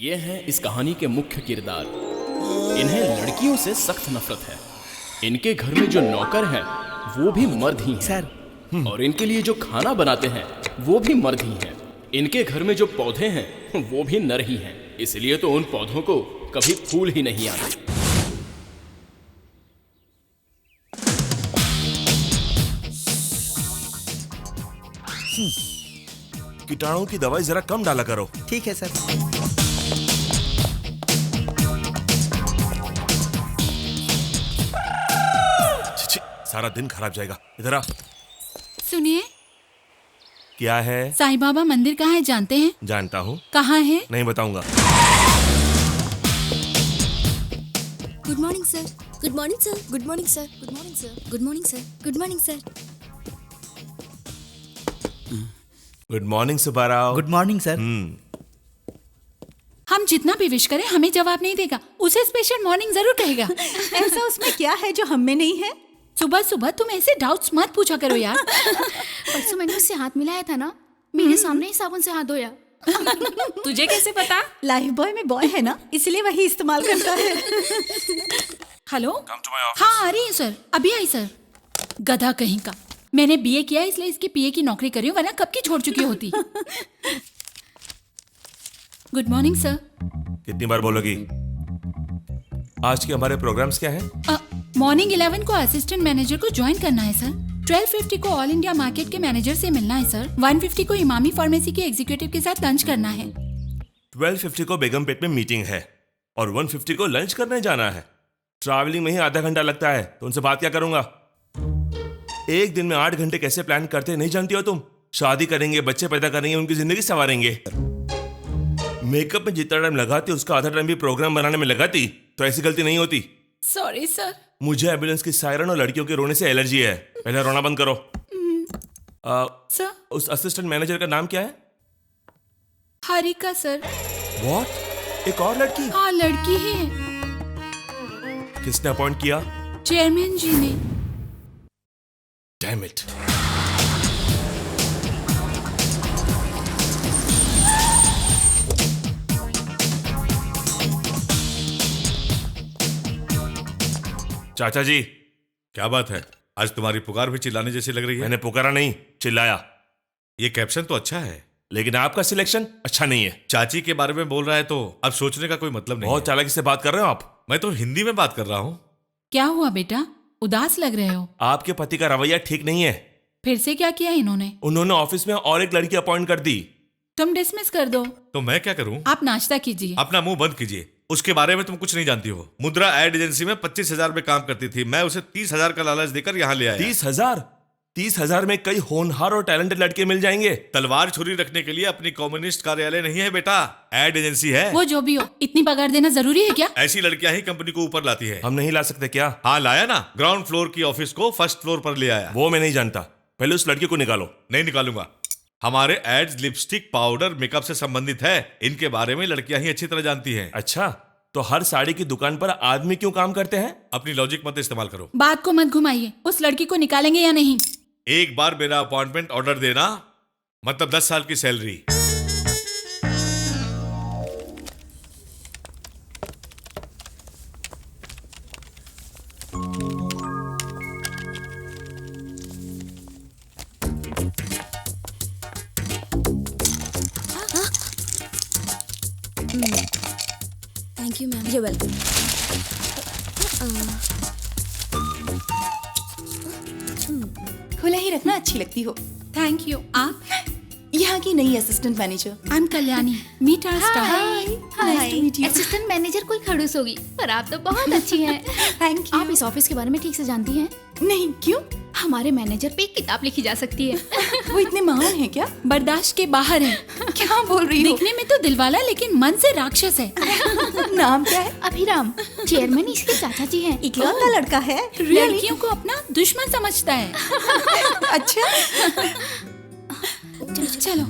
ये हैं इस कहानी के मुख्य किरदार। इन्हें लड़कियों से सख्त नफरत है। इनके घर में जो नौकर हैं वो भी मर्द ही हैं सर, और इनके लिए जो खाना बनाते हैं वो भी मर्द ही हैं। इनके घर में जो पौधे हैं वो भी नर ही हैं, इसलिए तो उन पौधों को कभी फूल ही नहीं आते। कीटाणुओं की दवाई जरा कम डाला करो। ठीक है सर। छी, सारा दिन खराब जाएगा। इधर आ। सुनिए, क्या है? साईं बाबा मंदिर कहाँ है जानते हैं? जानता हूँ। कहाँ है? नहीं बताऊंगा। Good morning sir. Good morning sir. Good morning sir. Good morning sir. Good morning sir. Good morning sir. Good morning Subbarao. Good morning sir. हम जितना भी विश करें हमें जवाब नहीं देगा, उसे स्पेशल मॉर्निंग जरूर कहेगा। ऐसा उसमें क्या है जो हम में नहीं है? सुबह सुबह तुम ऐसे डाउट्स मत पूछा करो यार। परसों मैंने उससे हाथ मिलाया था ना, मेरे सामने ही साबुन से हाथ धोया। तुझे कैसे पता? लाइफ बॉय में बॉय है ना, इसलिए वही इस्तेमाल करता है। हेलो, हाँ आ रही है सर, अभी आई सर। गधा कहीं का, मैंने बीए किया इसलिए इसके पीए की नौकरी करी हूँ, वरना कब की छोड़ चुकी होती। Good morning sir. कितनी बार बोलोगी? आज के हमारे प्रोग्राम्स क्या हैं? मॉर्निंग 11 को असिस्टेंट मैनेजर को ज्वाइन करना है सर। 12:50 को ऑल इंडिया मार्केट के मैनेजर से मिलना है सर। 1:50 को इमामी फार्मेसी के एग्जीक्यूटिव के साथ लंच करना है। 12:50 को बेगमपेट में मीटिंग है और 1:50 को लंच करने जाना है। ट्रैवलिंग में ही आधा घंटा लगता है, तो उनसे बात क्या करूंगा? एक दिन में 8 घंटे कैसे प्लान करते नहीं जानती हो तुम? शादी करेंगे, बच्चे पैदा करेंगे, उनकी जिंदगी संवारेंगे। मेकअप में जितना टाइम लगाती उसका आधा टाइम भी प्रोग्राम बनाने में लगाती तो ऐसी गलती नहीं होती। Sorry sir. मुझे एम्बुलेंस की सायरन और लड़कियों के रोने से एलर्जी है। पहले रोना बंद करो। सर, उस असिस्टेंट मैनेजर का नाम क्या है? हारिका सर। व्हाट? एक और लड़की? हाँ लड़की ही है। किसने अपॉइंट किया? चेयरमैन जी ने। Damn it. चाचा जी। क्या बात है, आज तुम्हारी पुकार भी चिल्लाने जैसी लग रही है। मैंने पुकारा नहीं, चिल्लाया। ये कैप्शन तो अच्छा है, लेकिन आपका सिलेक्शन अच्छा नहीं है। चाची के बारे में बोल रहा है तो अब सोचने का कोई मतलब नहीं बहुत है। चालाकी से बात कर रहे हो आप। मैं तो हिंदी में बात कर रहा हूँ। क्या हुआ बेटा, उदास लग रहे हो? आपके पति का रवैया ठीक नहीं है। फिर से क्या किया इन्होंने? उन्होंने ऑफिस में और एक लड़की अपॉइंट कर दी। तुम डिसमिस कर दो। तो मैं क्या करूँ? आप नाश्ता कीजिए। अपना मुंह बंद कीजिए। उसके बारे में तुम कुछ नहीं जानती हो। मुद्रा एड एजेंसी में 25,000 में काम करती थी। मैं उसे 30,000 का लालच देकर यहाँ ले आया। 30,000? 30,000 में कई होनहार और टैलेंटेड लड़के मिल जाएंगे। तलवार छुरी रखने के लिए अपनी कम्युनिस्ट कार्यालय नहीं है बेटा, एड एजेंसी है। वो जो भी हो, इतनी पगार देना जरूरी है क्या? ऐसी लड़कियां ही कंपनी को ऊपर लाती है। हम नहीं ला सकते क्या? हाँ लाया ना, ग्राउंड फ्लोर की ऑफिस को फर्स्ट फ्लोर पर ले आया। वो मैं नहीं जानता। पहले उस लड़की को निकालो। नहीं निकालूंगा। हमारे एड्स लिपस्टिक, पाउडर, मेकअप से संबंधित है। इनके बारे में लड़कियां ही अच्छी तरह जानती हैं। अच्छा, तो हर साड़ी की दुकान पर आदमी क्यों काम करते हैं? अपनी लॉजिक मत इस्तेमाल करो। बात को मत घुमाइए। उस लड़की को निकालेंगे या नहीं? एक बार मेरा अपॉइंटमेंट ऑर्डर देना मतलब 10 साल की salary. Thank you ma'am. You welcome. खुला ही रखना अच्छी लगती हो। Thank you. आप? यहाँ की नई assistant manager. I am Kalyani. Meet our staff. Nice to meet you. Assistant manager कोई खड़ूस होगी, पर आप तो बहुत अच्छी हैं। Thank you. आप इस ऑफिस के बारे में ठीक से जानती हैं? नहीं, क्यों? हमारे मैनेजर पे एक किताब लिखी जा सकती है। वो इतने महान हैं क्या? बर्दाश्त के बाहर है। क्या बोल रही हो? दिखने में तो दिलवाला लेकिन मन से राक्षस है। नाम क्या है? अभिराम। चेयरमैन इसके चाचा जी हैं। इकलौता लड़का है। लड़कियों को अपना दुश्मन समझता है। अच्छा। चलो।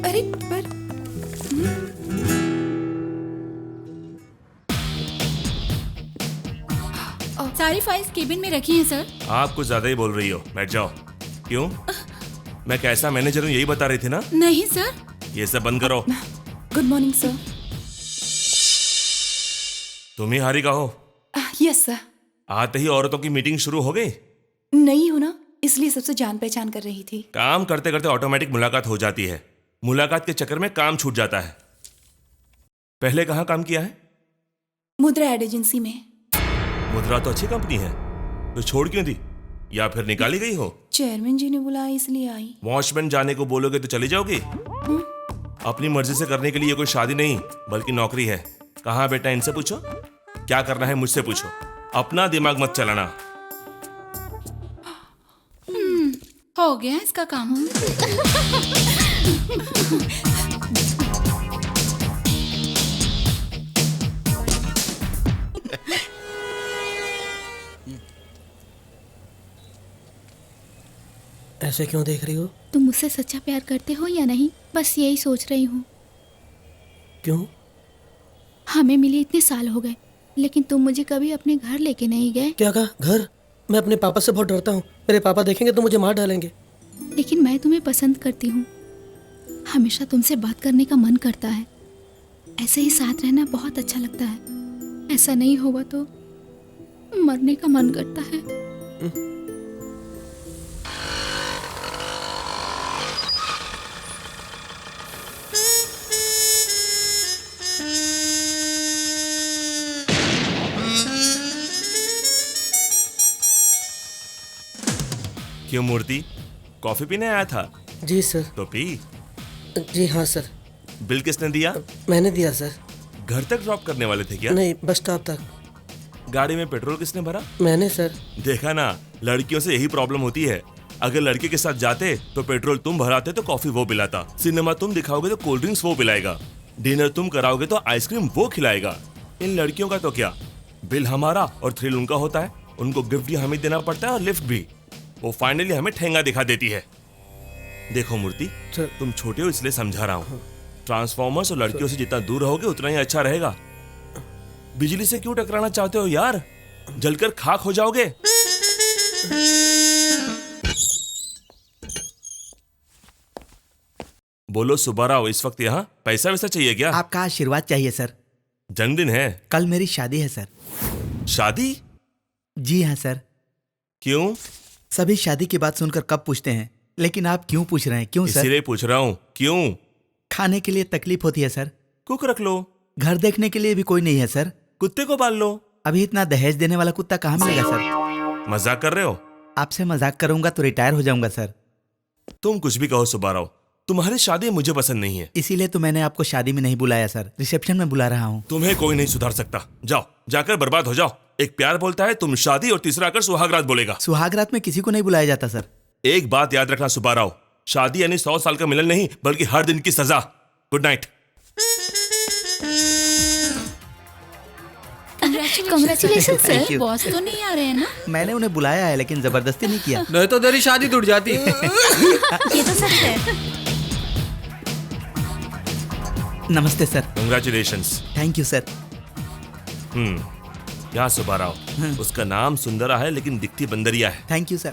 अरे पर सारी फाइल्स केबिन में रखी हैं सर। आप कुछ ज्यादा ही बोल रही हो, बैठ जाओ। क्यों? मैं कैसा मैनेजर हूँ यही बता रही थी ना? नहीं सर। ये सब बंद करो। Good morning sir. तुम ही हारिका हो। Yes sir. आते ही औरतों की मीटिंग शुरू हो गई। नहीं हो ना, इसलिए सबसे जान पहचान कर रही थी। काम करते करते ऑटोमेटिक मुलाकात हो जाती है। मुलाकात के चक्कर में काम छूट जाता है। पहले कहाँ काम किया है? मुद्रा एड एजेंसी में। मुद्रा तो अच्छी कंपनी है, तो छोड़ क्यों दी? या फिर निकाली गई हो? चेयरमैन जी ने बुलाया इसलिए आई। वॉचमैन जाने को बोलोगे तो चली जाओगी? अपनी मर्जी से करने के लिए कोई शादी नहीं बल्कि नौकरी है। कहाँ बेटा, इनसे पूछो। क्या करना है मुझसे पूछो, अपना दिमाग मत चलाना। हो गया इसका काम। ऐसे क्यों देख रही हो? तुम मुझसे सच्चा प्यार करते हो या नहीं, बस यही सोच रही हूँ। क्यों? हमें मिले इतने साल हो गए, लेकिन तुम मुझे कभी अपने घर लेके नहीं गए। क्या कहा? घर? मैं अपने पापा से बहुत डरता हूँ। मेरे पापा देखेंगे तो मुझे मार डालेंगे। लेकिन मैं तुम्हें पसंद करती हूँ। हमेशा तुमसे बात करने का मन करता है। ऐसे ही साथ रहना बहुत अच्छा लगता है। ऐसा नहीं होगा तो मरने का मन करता है। क्यों मूर्ति, कॉफी पीने आया था? जी सर। तो पी। जी हाँ सर। बिल किसने दिया? मैंने दिया सर। घर तक ड्रॉप करने वाले थे क्या? नहीं, बस स्टॉप तक। गाड़ी में पेट्रोल किसने भरा? मैंने सर। देखा ना, लड़कियों से यही प्रॉब्लम होती है। अगर लड़के के साथ जाते तो पेट्रोल तुम भराते तो कॉफी वो पिलाता, सिनेमा तुम दिखाओगे तो कोल्ड ड्रिंक्स वो पिलाएगा, डिनर तुम कराओगे तो आइसक्रीम वो खिलाएगा। इन लड़कियों का तो क्या, बिल हमारा और थ्रिल उनका होता है। उनको गिफ्ट भी हमें देना पड़ता है और लिफ्ट भी। वो फाइनली हमें ठेंगा दिखा देती है। देखो मूर्ति, तुम छोटे हो इसलिए समझा रहा हूँ। ट्रांसफॉर्मर्स और लड़कियों से जितना दूर रहोगे उतना ही अच्छा रहेगा। बिजली से क्यों टकराना चाहते हो यार? जलकर खाक हो जाओगे। बोलो सुब्बाराव, इस वक्त यहाँ पैसा वैसा चाहिए क्या? आपका आशीर्वाद चाहिए सर। जन्मदिन है? कल मेरी शादी है सर। शादी? जी हाँ सर। क्यों? सभी शादी की बात सुनकर कब पूछते हैं, लेकिन आप क्यों पूछ रहे हैं? क्यों सर? इसीलिए पूछ रहा हूँ, क्यों? खाने के लिए तकलीफ होती है सर। कुक रख लो। घर देखने के लिए भी कोई नहीं है सर। कुत्ते को पाल लो। अभी इतना दहेज देने वाला कुत्ता कहाँ मिलेगा सर? मजाक कर रहे हो? आपसे मजाक करूंगा तो रिटायर हो जाऊंगा सर। तुम कुछ भी कहो सुब्बाराव, तुम्हारी शादी मुझे पसंद नहीं है। इसीलिए तो मैंने आपको शादी में नहीं बुलाया सर, रिसेप्शन में बुला रहा हूँ। तुम्हें कोई नहीं सुधार सकता। जाओ, जाकर बर्बाद हो जाओ। एक प्यार बोलता है, तुम शादी, और तीसरा आकर सुहागरात बोलेगा। सुहागरात में किसी को नहीं बुलाया जाता सर। एक बात याद रखना सुब्बाराव, शादी यानी 100 साल का मिलन नहीं, बल्कि हर दिन की सजा। Good night. Congratulations, sir. Thank you. Boss तो नहीं आ रहे हैं ना? मैंने उन्हें बुलाया है लेकिन जबरदस्ती नहीं किया। नहीं तो तेरी शादी टूट जाती। ये तो सच है। नमस्ते sir. Congratulations. Thank you sir. यहाँ सुब्बाराव, उसका नाम सुंदरा है लेकिन दिखती बंदरिया है। Thank you sir.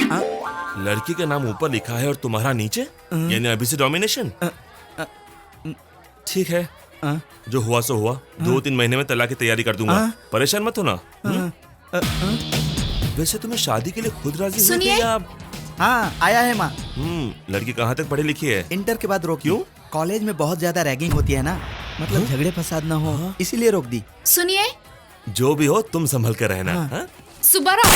लड़की का नाम ऊपर लिखा है और तुम्हारा नीचे, यानी अभी से डोमिनेशन। ठीक है, जो हुआ सो हुआ। 2-3 महीने में तलाक की तैयारी कर दूंगा, परेशान मत होना। वैसे तुम्हें शादी के लिए खुद राजी हुई थी या? हाँ, आया है माँ। लड़की कहाँ तक पढ़ी लिखी है? इंटर के बाद रोक। क्यों? कॉलेज में बहुत ज्यादा रैगिंग होती है ना, मतलब झगड़े फसाद ना हो, इसीलिए रोक दी। सुनिए, जो भी हो तुम संभल कर रहना। हाँ? सुब्बाराव।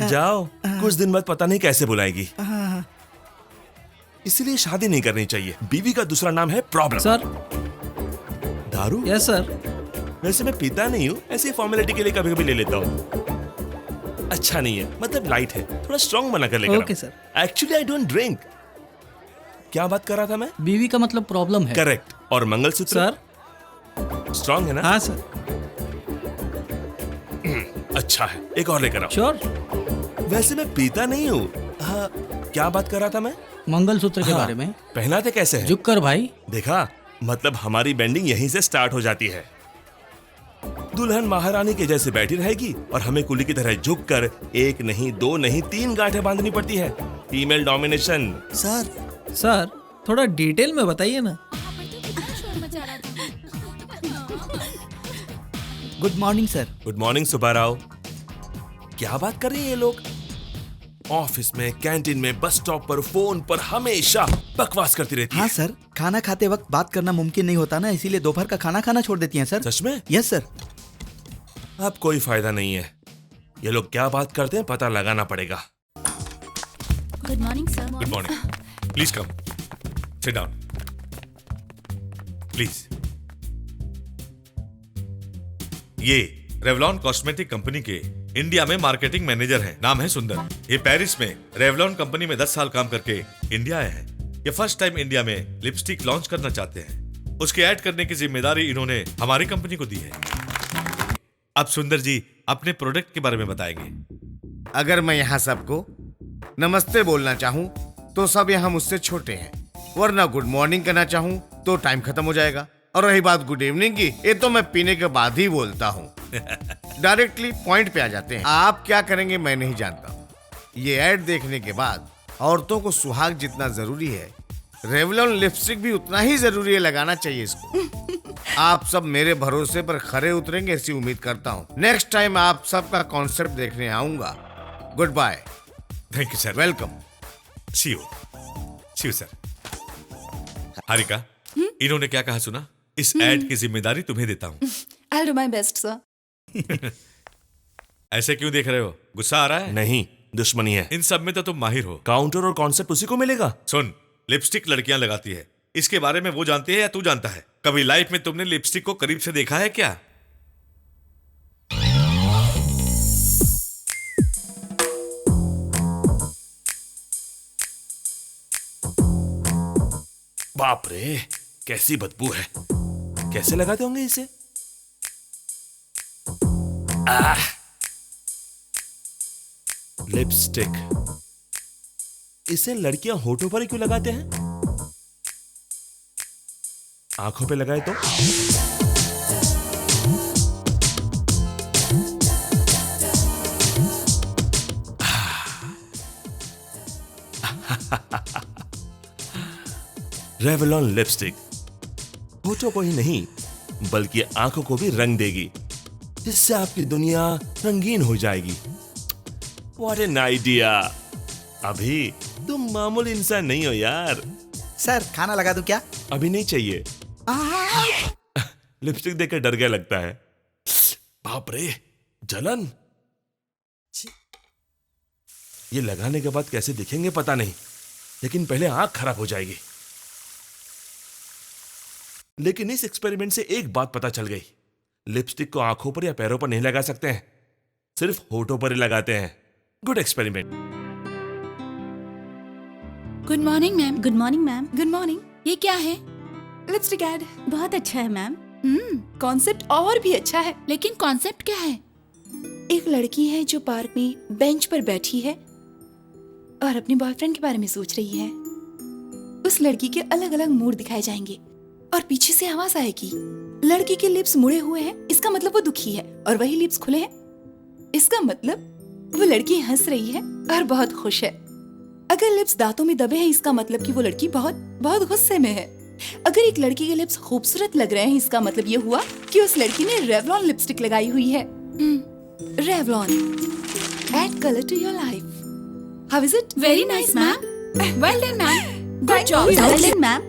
जाओ, कुछ दिन बाद पता नहीं कैसे बुलाएगी। इसलिए शादी नहीं करनी चाहिए। बीवी का दूसरा नाम है प्रॉब्लम। सर। दारू? Yes sir. वैसे मैं पीता नहीं हूँ, ऐसे फॉर्मेलिटी के लिए कभी कभी ले लेता हूँ। अच्छा नहीं है, मतलब लाइट है, थोड़ा स्ट्रॉन्ग बना कर लेकर। Okay sir. Actually I don't drink. क्या बात कर रहा था मैं? बीवी का मतलब प्रॉब्लम है। करेक्ट। और मंगलसूत्र? सर। स्ट्रॉन्ग है ना? हाँ सर। अच्छा है, एक और लेकर आओ। श्योर। वैसे मैं पीता नहीं हूँ। हाँ, क्या बात कर रहा था मैं? मंगलसूत्र के बारे में। पहनाते कैसे हैं? झुक कर भाई। देखा, मतलब हमारी बेंडिंग यहीं से स्टार्ट हो जाती है। दुल्हन महारानी के जैसे बैठी रहेगी और हमें कुली की तरह झुक कर 1 नहीं 2 नहीं 3 गांठें बांधनी पड़ती है। Female domination. सर थोड़ा डिटेल में बताइए ना। Good morning sir. Good morning Subbarao. क्या बात कर रहे हैं ये लोग? ऑफिस में, कैंटीन में, बस स्टॉप पर, फोन पर हमेशा बकवास करती रहती हाँ है। सर, खाना खाते वक्त बात करना मुमकिन नहीं होता ना, इसीलिए दोपहर का खाना खाना छोड़ देती हैं सर। सच में? Yes sir. अब कोई फायदा नहीं है, ये लोग क्या बात करते हैं पता लगाना पड़ेगा। Good morning sir. Good morning, please come, sit down please. ये रेवलॉन कॉस्मेटिक कंपनी के इंडिया में मार्केटिंग मैनेजर हैं। नाम है सुंदर। ये पेरिस में रेवलॉन कंपनी में 10 साल काम करके इंडिया आए हैं। ये फर्स्ट टाइम इंडिया में लिपस्टिक लॉन्च करना चाहते हैं। उसके ऐड करने की जिम्मेदारी इन्होंने हमारी कंपनी को दी है। अब सुंदर जी अपने प्रोडक्ट के बारे में बताएंगे। अगर मैं यहाँ सबको नमस्ते बोलना चाहूँ तो सब यहाँ मुझसे छोटे हैं, वरना गुड मॉर्निंग कहना चाहूँ तो टाइम खत्म हो जाएगा। और रही बात गुड इवनिंग की, ये तो मैं पीने के बाद ही बोलता हूँ। डायरेक्टली पॉइंट पे आ जाते हैं। आप क्या करेंगे मैं नहीं जानता। ये ऐड देखने के बाद औरतों को सुहाग जितना जरूरी है, रेवलॉन लिपस्टिक भी उतना ही जरूरी है, लगाना चाहिए इसको। आप सब मेरे भरोसे पर खरे उतरेंगे ऐसी उम्मीद करता हूँ। नेक्स्ट टाइम आप सबका कॉन्सेप्ट देखने आऊंगा। Good bye. Thank you sir. Welcome. See you sir. Harika, इन्होंने क्या कहा सुना? इस ऐड की जिम्मेदारी तुम्हें देता हूँ। I'll do my best, sir. ऐसे क्यों देख रहे हो? गुस्सा आ रहा है? नहीं, दुश्मनी है। इन सब में तो तुम माहिर हो। काउंटर और कॉन्सेप्ट उसी को मिलेगा। सुन, लिपस्टिक लड़कियां लगाती है, इसके बारे में वो जानती है या तू जानता है? कभी लाइफ में तुमने लिपस्टिक को करीब से देखा है क्या? बाप रे, कैसी बदबू है। कैसे लगाते होंगे इसे? लिपस्टिक। इसे लड़कियां होठों पर ही क्यों लगाते हैं? आंखों पे लगाए तो? रेवलॉन लिपस्टिक होठों को ही नहीं बल्कि आंखों को भी रंग देगी, जिससे आपकी दुनिया रंगीन हो जाएगी। What an idea! अभी तुम मामूली इंसान नहीं हो यार। सर खाना लगा दूं क्या? अभी नहीं चाहिए। लिपस्टिक देखकर डर गया लगता है। बाप रे, जलन। ये लगाने के बाद कैसे दिखेंगे पता नहीं, लेकिन पहले आंख खराब हो जाएगी। लेकिन इस एक्सपेरिमेंट से एक बात पता चल गई, लिपस्टिक को आंखों पर या पैरों पर नहीं लगा सकते हैं, सिर्फ होठों पर ही लगाते हैं। Good experiment. Good morning ma'am. Good morning, ma'am. Good morning. ये क्या है? Lipstick ad. बहुत अच्छा है मैम। कॉन्सेप्ट और भी अच्छा है। लेकिन कॉन्सेप्ट क्या है? एक लड़की है जो पार्क में बेंच पर बैठी है और अपने बॉयफ्रेंड के बारे में सोच रही है। उस लड़की के अलग अलग मूड दिखाए जाएंगे और पीछे से आवाज आएगी, लड़की के लिप्स मुड़े हुए हैं, इसका मतलब वो दुखी है, और वही लिप्स खुले हैं, इसका मतलब वो लड़की हंस रही है और बहुत खुश है। अगर लिप्स दांतों में दबे हैं, इसका मतलब कि वो लड़की बहुत बहुत गुस्से में है। अगर एक लड़की के लिप्स खूबसूरत लग रहे हैं, इसका मतलब ये हुआ कि उस लड़की ने रेवलॉन लिपस्टिक लगाई हुई है। Revlon, add colour to your life. How is it? Very nice ma'am. Well done ma'am. Good job. Well done, ma'am.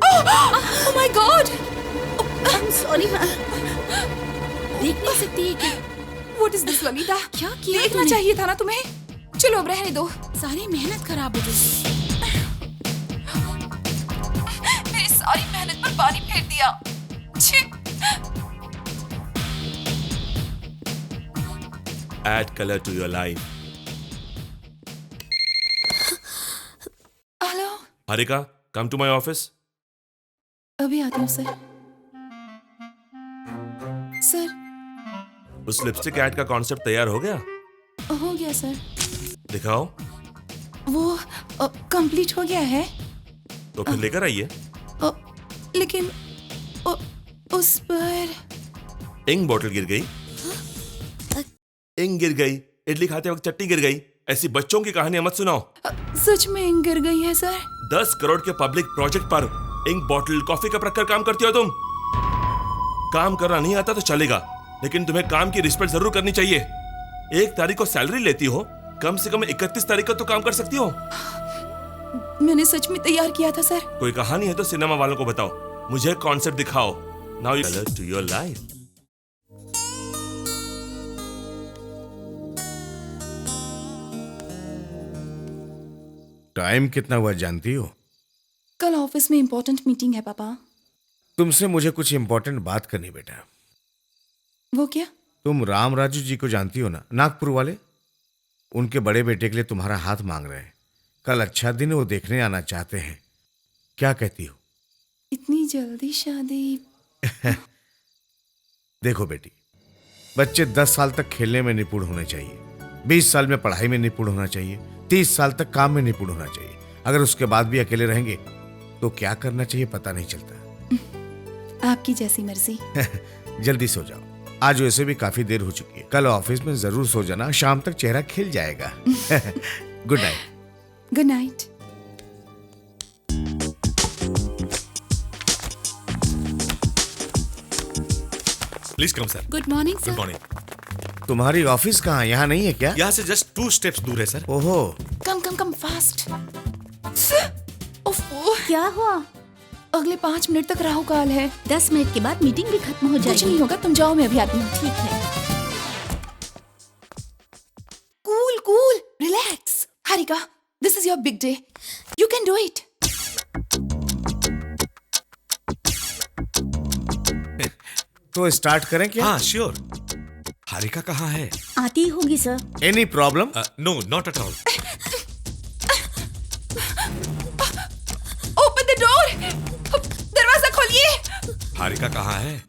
Oh my God! I'm sorry, ma'am. देख नहीं सकती है क्या? What is this, Lalita? क्या किया देखना तूने? चाहिए था ना तुम्हें। चलो अब रहने दो। सारी मेहनत खराब हो गई। मेरी सारी मेहनत पर पानी फेर दिया। छी। Add color to your life. Hello. Harika, come to my office. अभी आती हूँ सर। सर, उस लिपस्टिक ऐड का कॉन्सेप्ट तैयार हो गया? हो गया सर। दिखाओ। वो कंप्लीट हो गया है। तो फिर लेकर आइए। लेकिन उस पर इंक बॉटल गिर गई, इंक गिर गई, इडली खाते वक्त चटनी गिर गई, ऐसी बच्चों की कहानियां मत सुनाओ। सच में इंक गिर गई है सर। 10 करोड़ के पब्लिक प्रोजेक्ट पर इंक बॉटल, कॉफी कप रखकर काम करती हो तुम। काम करना नहीं आता तो चलेगा, लेकिन तुम्हें काम की रिस्पेक्ट जरूर करनी चाहिए। 1 तारीख को सैलरी लेती हो, कम से कम 31 तारीख को तो काम कर सकती हो। मैंने सच में तैयार किया था सर। कोई कहानी है तो सिनेमा वालों को बताओ, मुझे कॉन्सेप्ट दिखाओ। Now colour to your life. Time कितना हुआ जानती हो? कल ऑफिस में इम्पोर्टेंट मीटिंग है पापा। तुमसे मुझे कुछ इम्पोर्टेंट बात करनी बेटा। वो क्या? तुम राम राजू जी को जानती हो ना, नागपुर वाले? उनके बड़े बेटे के लिए तुम्हारा हाथ मांग रहे हैं। कल अच्छा दिन है, वो देखने आना चाहते हैं। क्या कहती हो? इतनी जल्दी शादी? देखो बेटी, बच्चे 10 साल तक खेलने में निपुण होने चाहिए, 20 साल में पढ़ाई में निपुण होना चाहिए, 30 साल तक काम में निपुण होना चाहिए। अगर उसके बाद भी अकेले रहेंगे तो क्या करना चाहिए पता नहीं चलता। आपकी जैसी मर्जी। जल्दी सो जाओ, आज वैसे भी काफी देर हो चुकी है। कल ऑफिस में जरूर सो जाना, शाम तक चेहरा खिल जाएगा। Good night. Good night. Please come sir. Good morning good sir. Morning. तुम्हारी ऑफिस कहाँ है? यहाँ नहीं है क्या? यहाँ से जस्ट 2 स्टेप्स दूर है सर। ओहो, कम कम कम फास्ट। ओफो, क्या हुआ? अगले 5 मिनट तक राहु काल है। 10 मिनट के बाद मीटिंग भी खत्म हो कुछ जाएगी। नहीं होगा, तुम जाओ, मैं अभी आती हूँ। ठीक है। Cool cool, relax. Harika, this is your big day, you can do it. तो स्टार्ट करें क्या? हाँ श्योर। हारिका कहाँ है? आती होगी sir. Any problem? No not at all. Open the door, दरवाजा खोलिए। हारिका कहाँ है?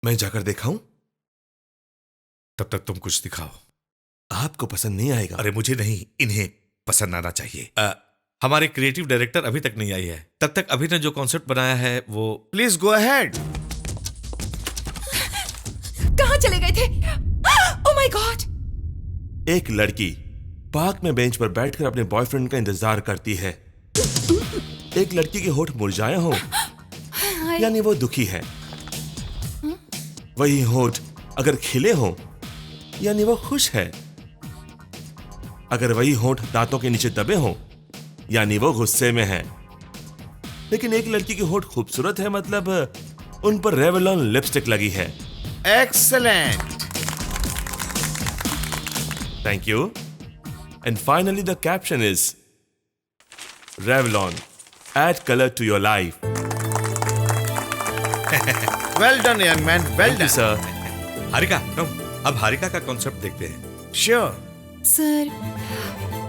मैं जाकर दिखाऊं? तब तक तुम कुछ दिखाओ। आपको पसंद नहीं आएगा। अरे मुझे नहीं, इन्हें पसंद आना चाहिए। हमारे क्रिएटिव डायरेक्टर अभी तक नहीं आई है। तब तक अभी ने जो कॉन्सेप्ट बनाया है वो। Please go ahead. कहाँ चले गए थे? Oh my God. एक लड़की पार्क में बेंच पर बैठकर अपने बॉयफ्रेंड का इंतजार करती है। एक लड़की के होठ मुरझाए हों, यानी वो दुखी है। वही होठ अगर खिले हों, यानी वो खुश है। अगर वही होठ दांतों के नीचे दबे हों, यानी वो गुस्से में है। लेकिन एक लड़की की होठ खूबसूरत है, मतलब उन पर रेवलॉन लिपस्टिक लगी है। Excellent. Thank you. And finally, the caption is Revlon, add color to your life. Well done young man, well Thank you, done. sir. Harika come, अब हारिका का कॉन्सेप्ट देखते हैं। श्योर। सर,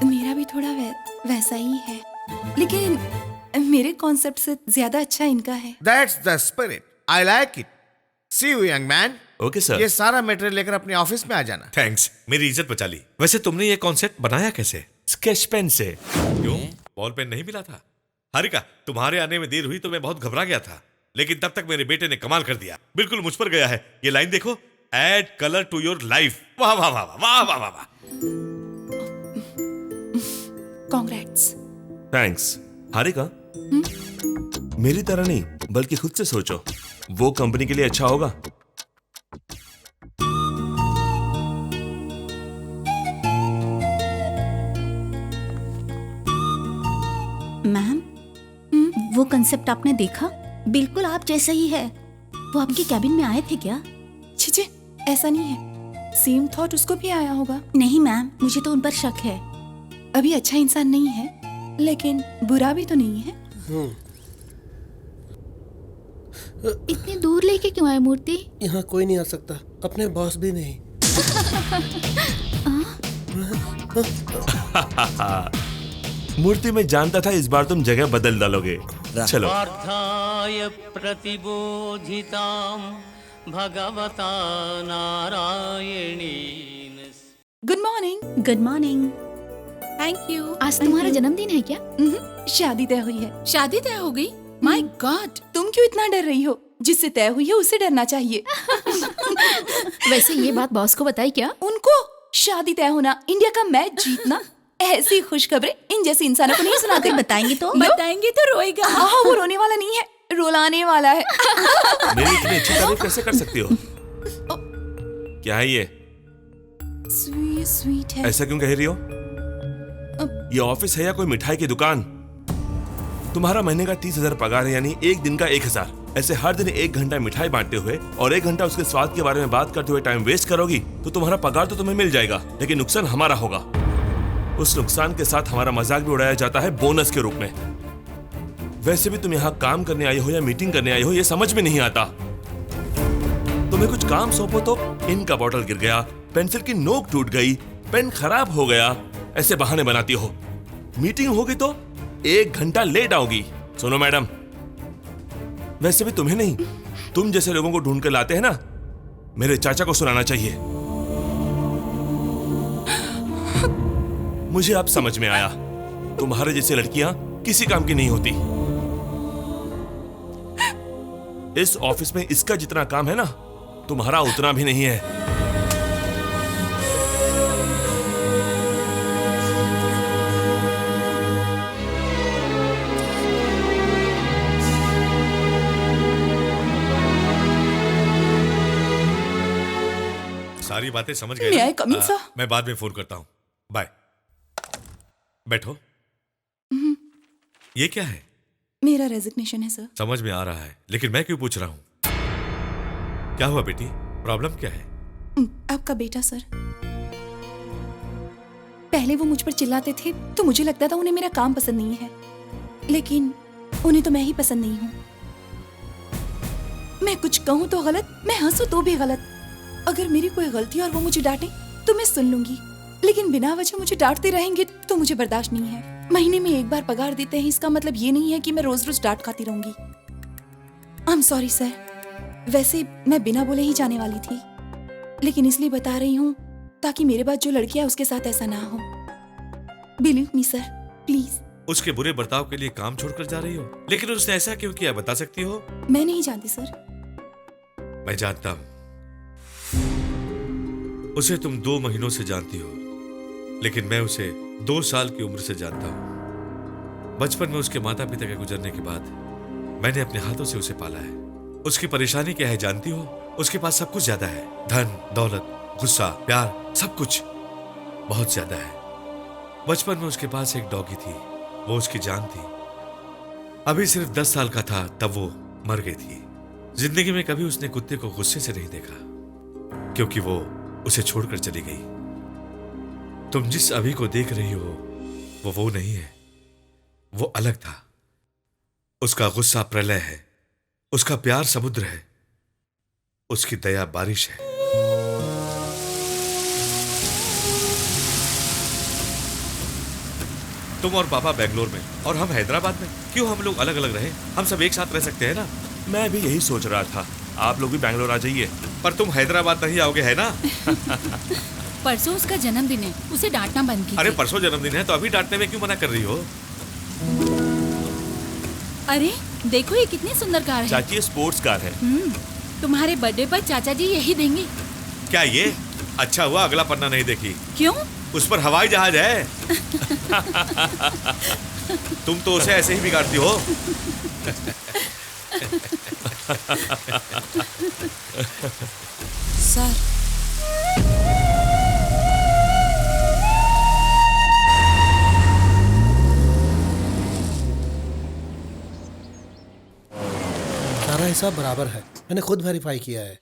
मेरा भी थोड़ा वैसा ही है, लेकिन मेरे कॉन्सेप्ट से ज्यादा अच्छा इनका है। That's the spirit, I like it. See you young man. Okay, sir. ये सारा मटेरियल लेकर अपने ऑफिस में आ जाना। थैंक्स, मेरी इज्जत बचा ली। वैसे तुमने ये कॉन्सेप्ट बनाया कैसे? Sketch pen से। क्यों, बॉल पेन नहीं मिला था? हारिका, तुम्हारे आने में देर हुई तो मैं बहुत घबरा गया था, लेकिन तब तक मेरे बेटे ने कमाल कर दिया। बिल्कुल मुझ पर गया है। ये लाइन देखो, add colour to your life. वाह वाह वाह वाह वाह वाह वाह। कांग्रेट्स। Thanks. हारिका, मेरी तरह नहीं, बल्कि खुद से सोचो, वो कंपनी के लिए अच्छा होगा। मैम, वो कंसेप्ट आपने देखा? बिल्कुल आप जैसा ही है। वो आपके कैबिन में आए थे क्या? छीछे, ऐसा नहीं है। सेम थॉट उसको भी आया होगा। नहीं मैम, मुझे तो उन पर शक है। अभी अच्छा इंसान नहीं है, लेकिन बुरा भी तो नहीं है। इतनी दूर लेके क्यों आए मूर्ति? यहाँ कोई नहीं आ सकता, अपने बॉस भी नहीं। मूर्ति में जानता था इस बार तुम जगह बदल डालोगे। चलो। पार्थाय प्रतिबोधितां भगवता नारायणेन। Good morning. Good morning. Thank you. आज तुम्हारा जन्मदिन है क्या? शादी तय हुई है। शादी तय हो गई? My God. तुम क्यों इतना डर रही हो? जिससे तय हुई है उससे डरना चाहिए। वैसे ये बात बॉस को बताई क्या? उनको शादी तय होना, इंडिया का मैच जीतना, ऐसी खुशखबरें इन जैसे इंसानों को नहीं सुनाते। बताएंगे तो? बताएंगे तो रोएगा। हाँ, वो रोने वाला नहीं है, रुलाने वाला है। मेरी इतनी अच्छी तारीफ कैसे कर सकती हो? क्या है ये? स्वीट स्वीट है। ऐसा क्यों कह रही हो? ये ऑफिस है या कोई मिठाई की दुकान? तुम्हारा महीने का 30,000 पगार है, यानी एक दिन का 1,000। ऐसे हर दिन 1 घंटा मिठाई बांटते हुए और 1 घंटा उसके स्वाद के बारे में बात करते हुए टाइम वेस्ट करोगी तो तुम्हारा पगार तो तुम्हें मिल जाएगा, लेकिन नुकसान हमारा होगा। उस नुकसान के साथ हमारा मजाक भी उड़ाया जाता है बोनस के रूप में। वैसे भी तुम यहाँ काम करने आई हो या मीटिंग करने आई हो, ये समझ में नहीं आता। तुम्हें कुछ काम सौंपो तो इंक का बॉटल गिर गया, पेंसिल की नोक टूट गई, पेन खराब हो गया, ऐसे बहाने बनाती हो। मीटिंग होगी तो 1 घंटा लेट आओगी। सुनो मैडम, वैसे भी तुम्हें नहीं, तुम जैसे लोगों को ढूंढ कर लाते हैं ना, मेरे चाचा को सुनाना चाहिए। मुझे अब समझ में आया, तुम्हारे जैसी लड़कियां किसी काम की नहीं होती। इस ऑफिस में इसका जितना काम है ना, तुम्हारा उतना भी नहीं है। सारी बातें समझ गए May ना? I come in, sir? मैं बाद में फोन करता हूँ। बाय। बैठो। ये क्या है? मेरा रेजिग्नेशन है सर। समझ में आ रहा है, लेकिन मैं क्यों पूछ रहा हूँ? क्या हुआ बेटी? प्रॉब्लम क्या है? आपका बेटा सर, पहले वो मुझ पर चिल्लाते थे तो मुझे लगता था उन्हें मेरा काम पसंद नहीं है, लेकिन उन्हें तो मैं ही पसंद नहीं हूँ। मैं कुछ कहूँ तो गलत, मैं हंसू तो भी गलत। अगर मेरी कोई गलती और वो मुझे डांटे तो मैं सुन लूंगी, लेकिन बिना वजह मुझे डांटते रहेंगे तो मुझे बर्दाश्त नहीं है। महीने में 1 बार पगार देते हैं, इसका मतलब ये नहीं है कि मैं रोज रोज डांट खाती रहूंगी। आई एम सॉरी सर, वैसे मैं बिना बोले ही जाने वाली थी, लेकिन इसलिए बता रही हूँ ताकि मेरे बाद जो लड़की है उसके साथ ऐसा ना हो। Believe me sir, please. उसके बुरे बर्ताव के लिए काम छोड़कर जा रही हो, लेकिन उसने ऐसा क्यों किया बता सकती हो? मैं नहीं जानती सर। मैं जानता हूं। उसे तुम 2 महीनों से जानती हो, लेकिन मैं उसे 2 साल की उम्र से जानता हूं। बचपन में उसके माता पिता के गुजरने के बाद मैंने अपने हाथों से उसे पाला है। उसकी परेशानी क्या है जानती हो? उसके पास सब कुछ ज्यादा है, धन दौलत, गुस्सा, प्यार, सब कुछ बहुत ज्यादा है। बचपन में उसके पास एक डॉगी थी, वो उसकी जान थी। अभी सिर्फ 10 साल का था तब वो मर गई थी। जिंदगी में कभी उसने कुत्ते को गुस्से से नहीं देखा, क्योंकि वो उसे छोड़कर चली गई। तुम जिस अभी को देख रही हो वो नहीं है, वो अलग था। उसका गुस्सा प्रलय है, उसका प्यार समुद्र है, उसकी दया बारिश है। तुम और पापा बेंगलोर में और हम हैदराबाद में, क्यों हम लोग अलग अलग रहे? हम सब एक साथ रह सकते हैं ना? मैं भी यही सोच रहा था, आप लोग भी बैंगलोर आ जाइए। पर तुम हैदराबाद नहीं आओगे, है ना? परसों उसका जन्मदिन है, उसे डांटना बंद कीजिए। अरे परसों जन्मदिन है तो अभी डांटने में क्यों मना कर रही हो? अरे देखो ये कितनी सुंदर कार है। चाची, ये स्पोर्ट्स कार है। तुम्हारे बर्थडे पर चाचा जी यही देंगे। क्या ये? अच्छा हुआ अगला पन्ना नहीं देखी। क्यों? उस पर हवाई जहाज है। तुम तो उसे ऐसे ही बिगाड़ती हो। सर, सारा हिसाब बराबर है, मैंने खुद वेरीफाई किया है।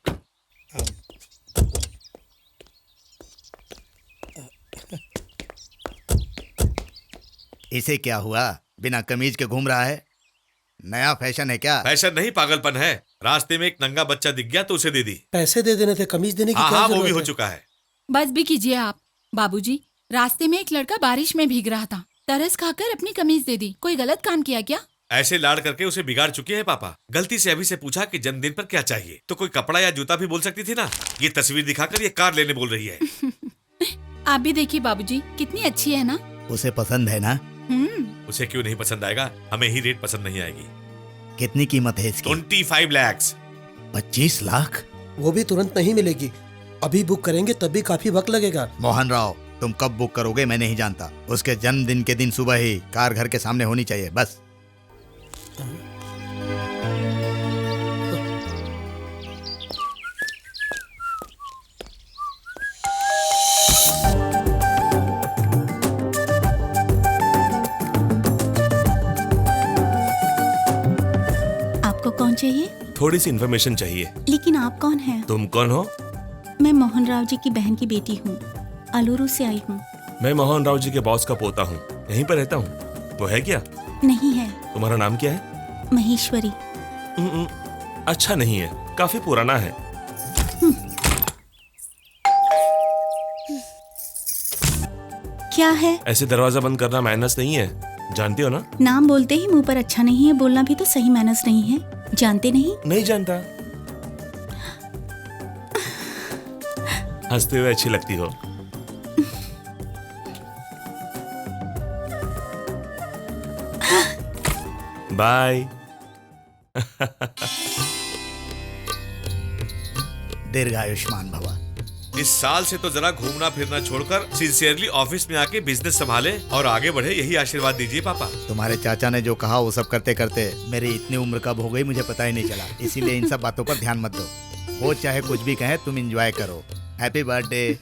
इसे क्या हुआ? बिना कमीज के घूम रहा है? नया फैशन है क्या? फैशन नहीं, पागलपन है। रास्ते में एक नंगा बच्चा दिख गया तो उसे दे दी। पैसे दे देने थे, कमीज देने की क्या हाँ, जरूरत वो भी हो है? चुका है। बस भी कीजिए आप। बाबूजी, रास्ते में एक लड़का बारिश में भीग रहा था, तरस खाकर अपनी कमीज दे दी। कोई गलत काम किया क्या? ऐसे लाड़ करके उसे बिगाड़ चुके हैं पापा। गलती से अभी से पूछा कि जन्मदिन पर क्या चाहिए, तो कोई कपड़ा या जूता भी बोल सकती थी ना। ये तस्वीर दिखाकर ये कार लेने बोल रही है। आप भी देखिए बाबूजी, कितनी अच्छी है ना। उसे पसंद है ना? उसे क्यों नहीं पसंद आएगा? हमें ही रेट पसंद नहीं आएगी। कितनी कीमत है इसकी? 25 लाख। 25 लाख? वो भी तुरंत नहीं मिलेगी, अभी बुक करेंगे तब भी काफी वक्त लगेगा। मोहन राव, तुम कब बुक करोगे मैं नहीं जानता। उसके जन्मदिन के दिन सुबह ही कार घर के सामने होनी चाहिए, बस। चाहिए? थोड़ी सी इन्फॉर्मेशन चाहिए। लेकिन आप कौन हैं? तुम कौन हो? मैं मोहन राव जी की बहन की बेटी हूँ, अलूरू से आई हूँ। मैं मोहन राव जी के बॉस का पोता हूँ, यहीं पर रहता हूँ। वो है क्या? नहीं है। तुम्हारा नाम क्या है? महेश्वरी। अच्छा नहीं है, काफी पुराना है। क्या है? ऐसे दरवाजा बंद करना मैनर्स नहीं है, जानती हो ना? नाम बोलते ही मुंह पर अच्छा नहीं है बोलना भी तो सही मैनर्स नहीं है। जानते नहीं? नहीं जानता। हंसते हुए अच्छी लगती हो। बाय। दीर्घायुष्मान भवा। इस साल से तो जरा घूमना फिरना छोड़कर सिंसियरली ऑफिस में आके बिजनेस संभाले और आगे बढ़े, यही आशीर्वाद दीजिए पापा। तुम्हारे चाचा ने जो कहा वो सब करते करते मेरी इतनी उम्र कब हो गई मुझे पता ही नहीं चला। इसीलिए इन सब बातों पर ध्यान मत दो। वो चाहे कुछ भी कहे, तुम एंजॉय करो। Happy birthday.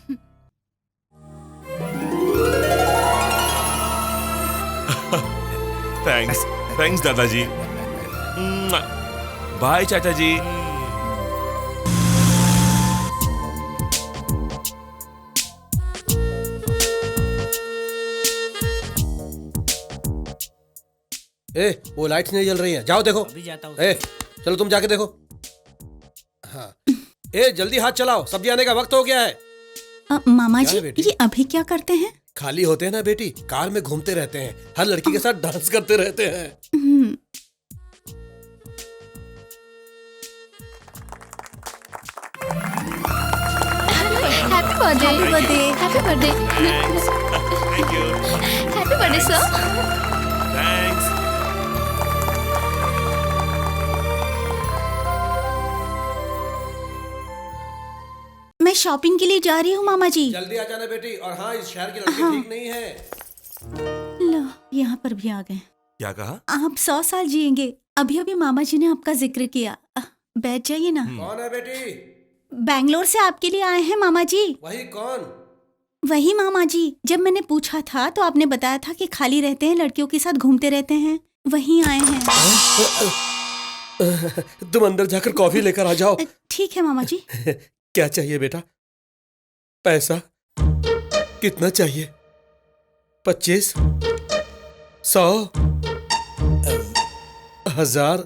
थैंक्स, थैंक्स दादाजी। बाय चाचा जी। वो लाइट्स नहीं जल रही हैं, जाओ देखो। अभी जाता हूँ। चलो तुम जाके देखो। हाँ, जल्दी हाथ चलाओ, सब्जी आने का वक्त हो गया है। मामा क्या जी है बेटी? ये अभी क्या करते हैं? खाली होते हैं ना बेटी, कार में घूमते रहते हैं, हर लड़की के साथ डांस करते रहते हैं। Happy birthday. Happy birthday. Thank you. Happy birthday sir. Thanks. मैं शॉपिंग के लिए जा रही हूँ मामा जी। जल्दी आ जाना बेटी। और हाँ, इस शहर की लड़की ठीक नहीं है। लो यहाँ पर भी आ गए। क्या कहा? आप 100 साल जिएंगे। अभी अभी मामा जी ने आपका जिक्र किया। बैठ जाइए ना। कौन है बेटी? बैंगलोर से आपके लिए आए हैं मामा जी। वही कौन? वही मामा जी, जब मैंने पूछा था तो आपने बताया था कि खाली रहते हैं, लड़कियों के साथ घूमते रहते हैं। वहीं आए हैं। तुम अंदर जाकर कॉफी लेकर आ जाओ। ठीक है मामा जी। क्या चाहिए बेटा? पैसा कितना चाहिए? 25, 100, 1000?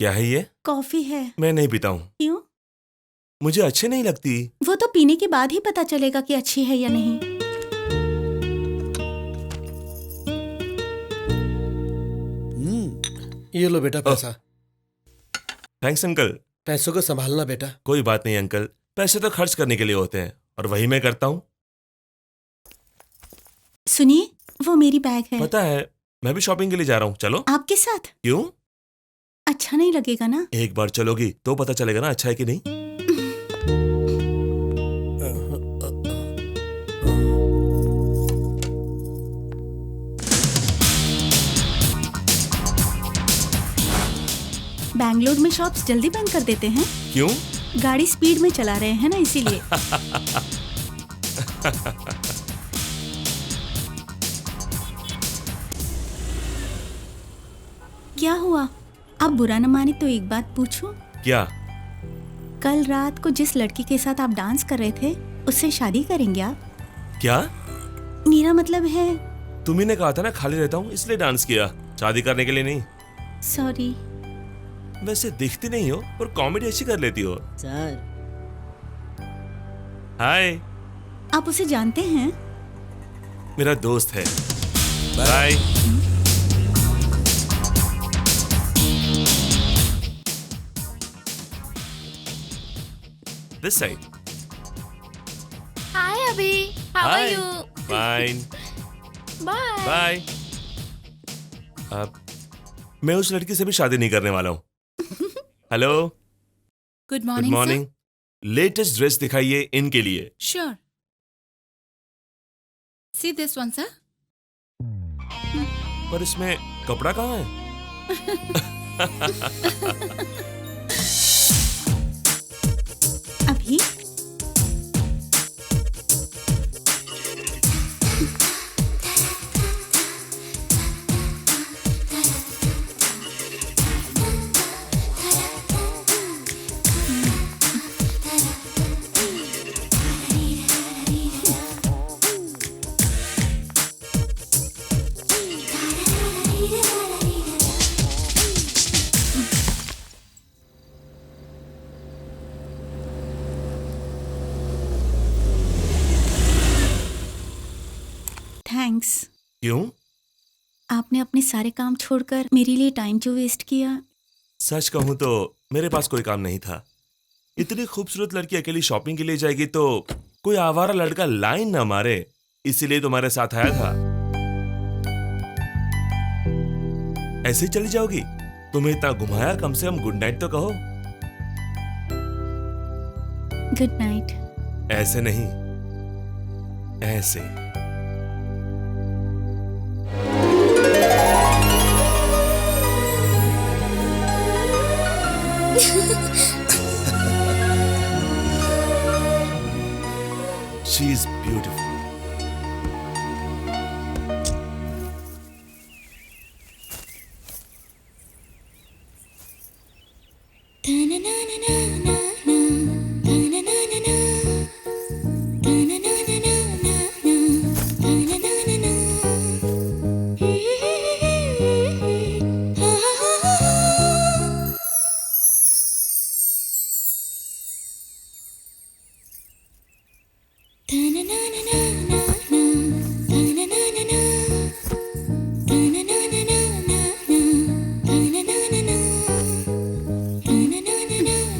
क्या है ये? कॉफी है। मैं नहीं पीता हूँ। क्यों? मुझे अच्छी नहीं लगती। वो तो पीने के बाद ही पता चलेगा कि अच्छी है या नहीं। ये लो बेटा पैसा। Thanks uncle. पैसों को संभालना बेटा। कोई बात नहीं अंकल, पैसे तो खर्च करने के लिए होते हैं और वही मैं करता हूँ। सुनिए, वो मेरी बैग है। पता है, मैं भी शॉपिंग के लिए जा रहा हूँ, चलो। आपके साथ? क्यों? अच्छा नहीं लगेगा ना? एक बार चलोगी तो पता चलेगा ना अच्छा है कि नहीं। बैंगलोर में शॉप्स जल्दी बंद कर देते हैं। क्यों? गाड़ी स्पीड में चला रहे हैं ना, इसीलिए। क्या हुआ? आप बुरा न माने तो एक बात पूछूं? क्या? कल रात को जिस लड़की के साथ आप डांस कर रहे थे, उससे शादी करेंगे आप? क्या? मेरा मतलब है। तुम्ही ने कहा था ना खाली रहता हूँ इसलिए डांस किया, शादी करने के लिए नहीं। सॉरी। वैसे दिखती नहीं हो और कॉमेडी अच्छी कर लेती हो। सर। हाय। आप उसे जानते हैं? मेरा दोस्त है। Bye. This side. Hi Abhi. How are Hi. You? Fine. Bye. Bye. अब मैं उस लड़की से भी शादी नहीं करने वाला हूँ। Hello. Good good morning morning. Latest dress दिखाइए इनके लिए। Sure. See this one sir. पर इसमें कपड़ा कहाँ है? अभी थैंक्स। क्यों? आपने अपने सारे काम छोड़कर मेरे लिए टाइम जो वेस्ट किया। सच कहूं तो मेरे पास कोई काम नहीं था। इतनी खूबसूरत लड़की अकेली शॉपिंग के लिए जाएगी तो कोई आवारा लड़का लाइन ना मारे, इसीलिए तुम्हारे साथ आया था। ऐसे ही चली जाओगी? तुम्हें इतना घुमाया, कम से कम गुड नाइट तो कहो। Good night. ऐसे नहीं, ऐसे। She is beautiful.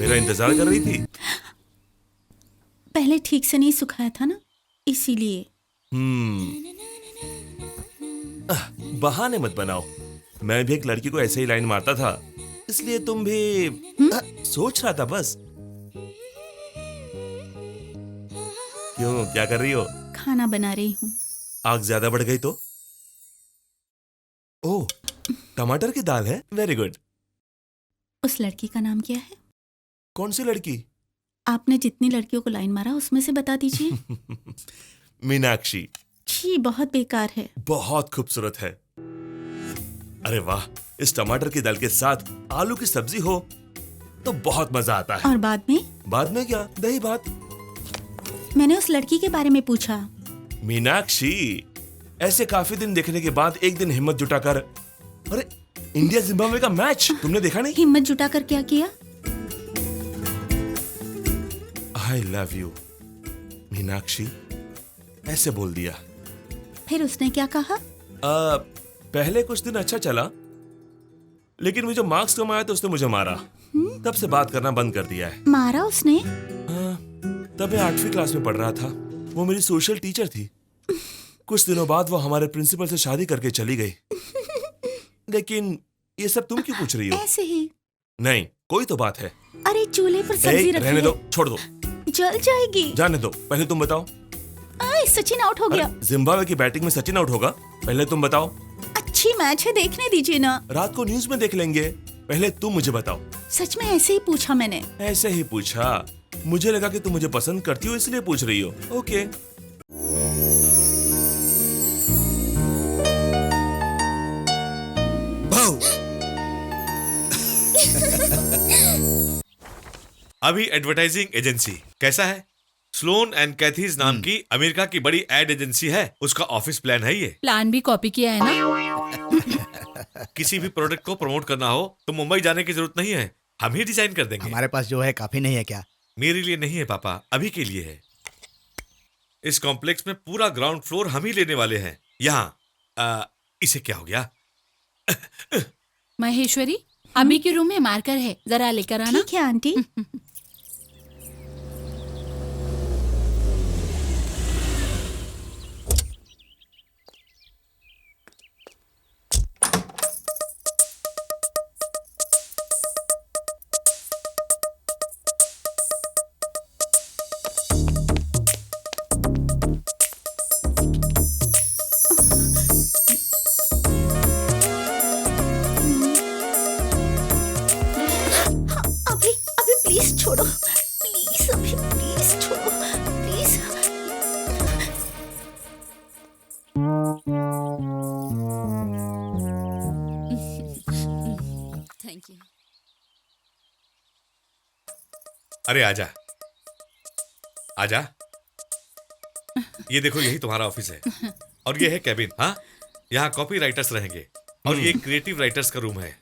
मेरा इंतजार कर रही थी? पहले ठीक से नहीं सुखाया था ना, इसीलिए। बहाने मत बनाओ। मैं भी एक लड़की को ऐसे ही लाइन मारता था, इसलिए तुम भी सोच रहा था बस। क्यों, क्या कर रही हो? खाना बना रही हूँ। आग ज्यादा बढ़ गई तो? ओह, टमाटर की दाल है, वेरी गुड। उस लड़की का नाम क्या है? कौन सी लड़की? आपने जितनी लड़कियों को लाइन मारा उसमें से बता दीजिए। मीनाक्षी। छी, बहुत बेकार है। बहुत खूबसूरत है। अरे वाह, इस टमाटर की दाल के साथ आलू की सब्जी हो तो बहुत मजा आता है। और बाद में? बाद में क्या, दही भात। मैंने उस लड़की के बारे में पूछा। मीनाक्षी, ऐसे काफी दिन देखने के बाद एक दिन हिम्मत जुटाकर, अरे इंडिया जिम्बाब्वे का मैच तुमने देखा नहीं? हिम्मत जुटाकर क्या किया? आई लव यू मीनाक्षी, ऐसे बोल दिया। फिर उसने क्या कहा? पहले कुछ दिन अच्छा चला, लेकिन मुझे मार्क्स कम आया तो उसने मुझे मारा। तब से बात करना बंद कर दिया है। मारा उसने? तब मैं 8वीं क्लास में पढ़ रहा था। वो मेरी सोशल टीचर थी। कुछ दिनों बाद वो हमारे प्रिंसिपल से शादी करके चली गई। लेकिन ये सब तुम क्यों पूछ रही हो? ऐसे ही। नहीं, कोई तो बात है। अरे चूल्हे पर सब्जी रखी रहने है। दो, छोड़ दो। जल जाएगी। जाने दो, पहले तुम बताओ। सचिन आउट हो गया। जिम्बाब्वे की बैटिंग में सचिन आउट होगा? पहले तुम बताओ। अच्छी मैच है, देखने दीजिए ना। रात को न्यूज में देख लेंगे, पहले तुम मुझे बताओ। सच में ऐसे ही पूछा मैंने। ऐसे ही पूछा? मुझे लगा कि तुम मुझे पसंद करती हो इसलिए पूछ रही हो। ओके। अभी एडवर्टाइजिंग एजेंसी कैसा है? स्लोन एंड कैथीज नाम की अमेरिका की बड़ी एड एजेंसी है, उसका ऑफिस प्लान है ये। प्लान भी कॉपी किया है ना? किसी भी प्रोडक्ट को प्रमोट करना हो तो मुंबई जाने की जरूरत नहीं है, हम ही डिजाइन कर देंगे। हमारे पास जो है काफी नहीं है क्या? मेरे लिए नहीं है पापा, अभी के लिए है। इस कॉम्प्लेक्स में पूरा ग्राउंड फ्लोर हम ही लेने वाले हैं। यहाँ इसे क्या हो गया? महेश्वरी, अभी के रूम में मार्कर है, जरा लेकर आना। ठीक है आंटी। छोड़ो प्लीज, अभी प्लीज छोड़ो प्लीज। Thank you. अरे आजा आजा, ये देखो यही तुम्हारा ऑफिस है और ये है कैबिन। हाँ, यहाँ कॉपी राइटर्स रहेंगे और ये क्रिएटिव राइटर्स का रूम है।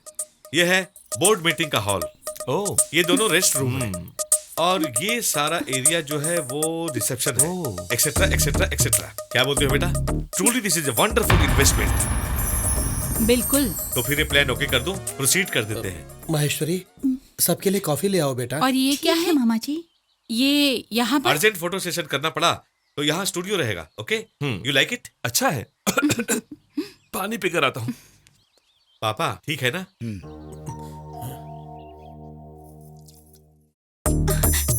ये है बोर्ड मीटिंग का हॉल। ओह, ये दोनों रेस्ट रूम है और ये सारा एरिया जो है वो रिसेप्शन है, एक्सेट्रा एक्सेट्रा एक्सेट्रा। क्या बोलते हो बेटा? Truly this is a wonderful investment. बिल्कुल। तो फिर ये प्लान ओके कर दो, प्रोसीड कर देते हैं। महेश्वरी, सबके लिए कॉफी ले आओ बेटा। और ये क्या है मामा जी? ये यहाँ पर अर्जेंट फोटो सेशन करना पड़ा तो यहाँ स्टूडियो रहेगा। Okay, you like it? अच्छा है। पानी पीकर आता हूँ। पापा ठीक है ना?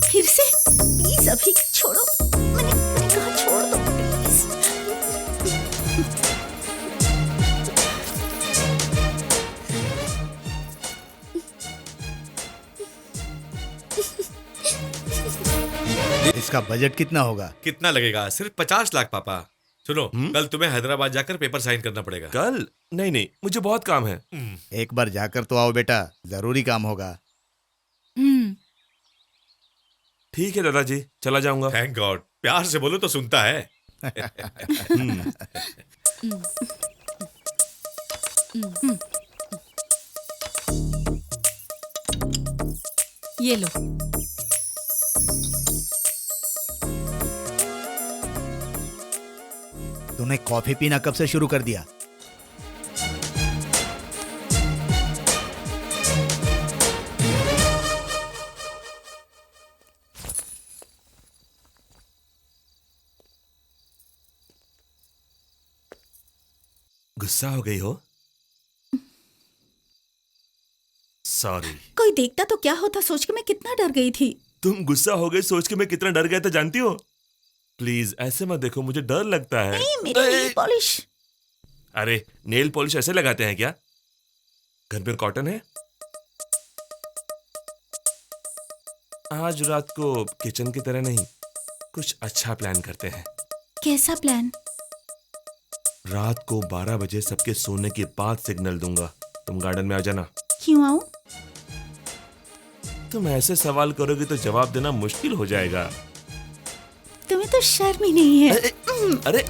फिर से प्लीज अभी छोड़ो। मैंने कहा छोड़ दो प्लीज। इसका बजट कितना होगा? कितना लगेगा? सिर्फ 50 लाख पापा। सुनो, कल तुम्हें हैदराबाद जाकर पेपर साइन करना पड़ेगा। कल? नहीं नहीं, मुझे बहुत काम है। एक बार जाकर तो आओ बेटा, जरूरी काम होगा। ठीक है दादाजी, चला जाऊंगा। थैंक गॉड, प्यार से बोलो तो सुनता है। ये लो। तूने कॉफी पीना कब से शुरू कर दिया? गुस्सा हो गई हो? सॉरी। कोई देखता तो क्या होता सोच के मैं कितना डर गई थी। तुम गुस्सा हो गई सोच के मैं कितना डर गया था जानती हो? प्लीज ऐसे मत देखो, मुझे डर लगता है। नहीं, मेरी नेल पॉलिश। अरे नेल पॉलिश ऐसे लगाते हैं क्या? घर में कॉटन है? आज रात को किचन की तरह नहीं, कुछ अच्छा प्लान करते हैं। कैसा प्लान? रात को 12 बजे सबके सोने के बाद सिग्नल दूंगा, तुम गार्डन में आ जाना। क्यों आऊं? तुम ऐसे सवाल करोगे तो जवाब देना मुश्किल हो जाएगा। तुम्हें तो शर्म ही नहीं है। अरे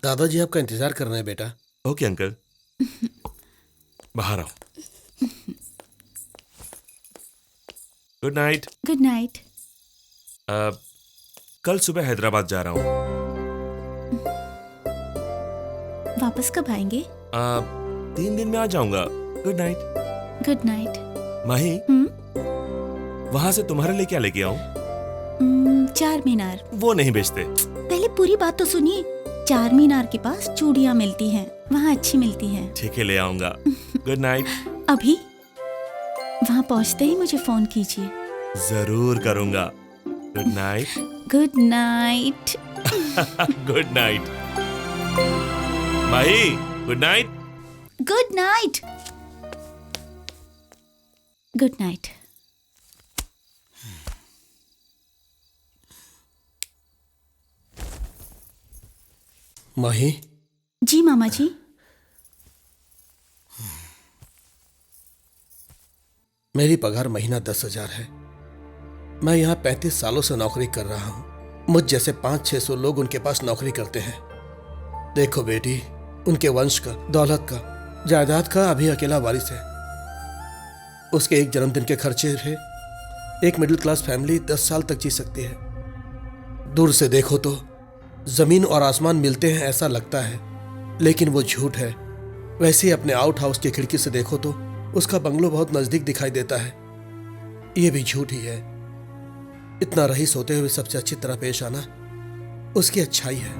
दादाजी आपका इंतजार कर रहे हैं बेटा। ओके अंकल, बाहर आओ। Good night. Good night. कल सुबह हैदराबाद जा रहा हूँ। वापस कब आएंगे? 3 दिन में आ जाऊंगा। Good night. Good night. Mahi, वहां से तुम्हारे लिए क्या लेके आऊं? चार मीनार। वो नहीं बेचते। पहले पूरी बात तो सुनिए। चार मीनार के पास चूड़ियाँ मिलती हैं, वहाँ अच्छी मिलती हैं। ठीक है, ले आऊंगा। Good night. अभी वहाँ पहुँचते ही मुझे फोन कीजिए। जरूर करूंगा। Good night. Good night. Good night. Mahi, good night. Good night. Good night. Mahi. जी मामा जी। मेरी पगार महीना 10,000 है। मैं यहाँ 35 सालों से नौकरी कर रहा हूँ। मुझ जैसे 500-600 लोग उनके पास नौकरी करते हैं। देखो बेटी, उनके वंश का, दौलत का, जायदाद का अभी अकेला वारिस है। उसके एक जन्मदिन के खर्चे से एक मिडिल क्लास फैमिली 10 साल तक जी सकती है। दूर से देखो तो जमीन और आसमान मिलते हैं ऐसा लगता है, लेकिन वो झूठ है। वैसे ही अपने आउट हाउस की खिड़की से देखो तो उसका बंगलो बहुत नजदीक दिखाई देता है। ये भी झूठ ही है। इतना रईस होते हुए सबसे अच्छी तरह पेश आना उसकी अच्छाई है।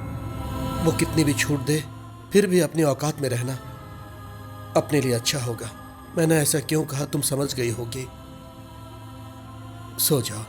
वो कितनी भी छूट दे फिर भी अपनी औकात में रहना अपने लिए अच्छा होगा। मैंने ऐसा क्यों कहा तुम समझ गई होगी। सो जाओ।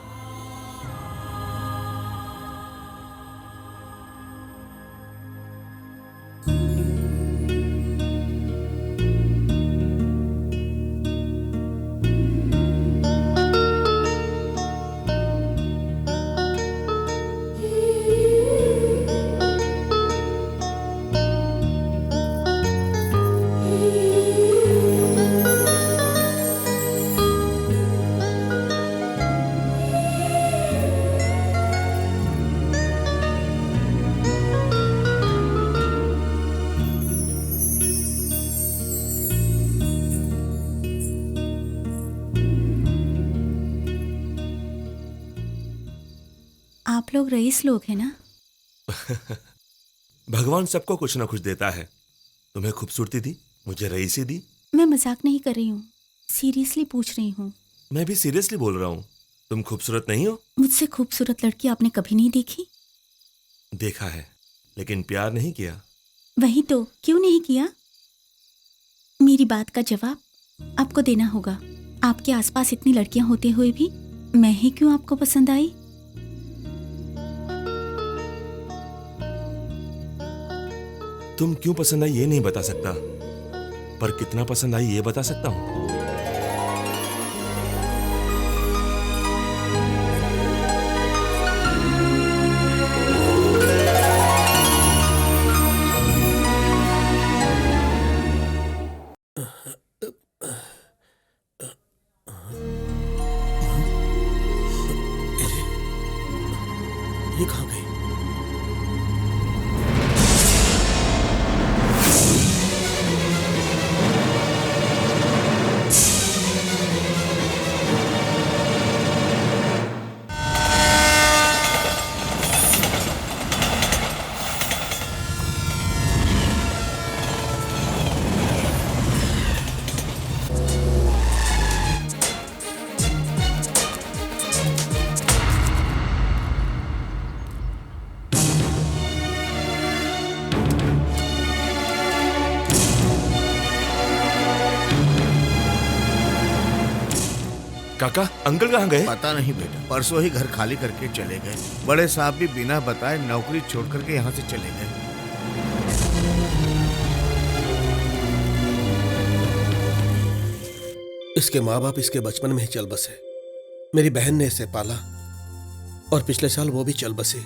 लोग रईस लोग हैं ना? भगवान सबको कुछ ना कुछ देता है। तुम्हें खूबसूरती दी, मुझे रईसी दी। मैं मजाक नहीं कर रही हूँ, सीरियसली पूछ रही हूँ। मैं भी सीरियसली बोल रहा हूँ। तुम खूबसूरत नहीं हो? मुझसे खूबसूरत लड़की आपने कभी नहीं देखी? देखा है, लेकिन प्यार नहीं किया। वही तो, क्यों नहीं किया? मेरी बात का जवाब आपको देना होगा। आपके आसपास इतनी लड़कियां होते हुए भी मैं ही क्यों आपको पसंद आई? तुम क्यों पसंद आई ये नहीं बता सकता, पर कितना पसंद आई ये बता सकता हूँ। ये कहाँ गई? काका, अंकल कहाँ गए? पता नहीं बेटा, परसों ही घर खाली करके चले गए। बड़े साहब भी बिना बताए नौकरी छोड़ करके यहाँ से चले गए। इसके माँ बाप इसके बचपन में ही चल बसे। मेरी बहन ने इसे पाला और पिछले साल वो भी चल बसी।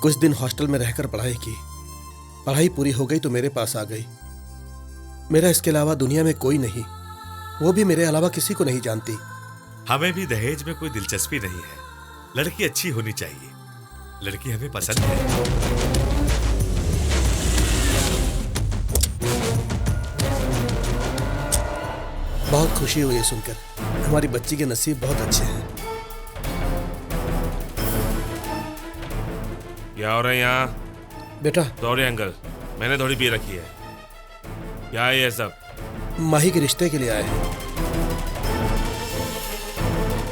कुछ दिन हॉस्टल में रहकर पढ़ाई की। पढ़ाई पूरी हो गई तो मेरे पास आ गई। मेरा इसके अलावा दुनिया में कोई नहीं, वो भी मेरे अलावा किसी को नहीं जानती। हमें भी दहेज में कोई दिलचस्पी नहीं है। लड़की अच्छी होनी चाहिए। लड़की हमें पसंद है। बहुत खुशी हुई है सुनकर। हमारी बच्ची के नसीब बहुत अच्छे हैं। क्या हो रहा है यहाँ? बेटा, सॉरी अंकल, मैंने थोड़ी पी रखी है। क्या है ये सब? माही के रिश्ते के लिए आए हैं।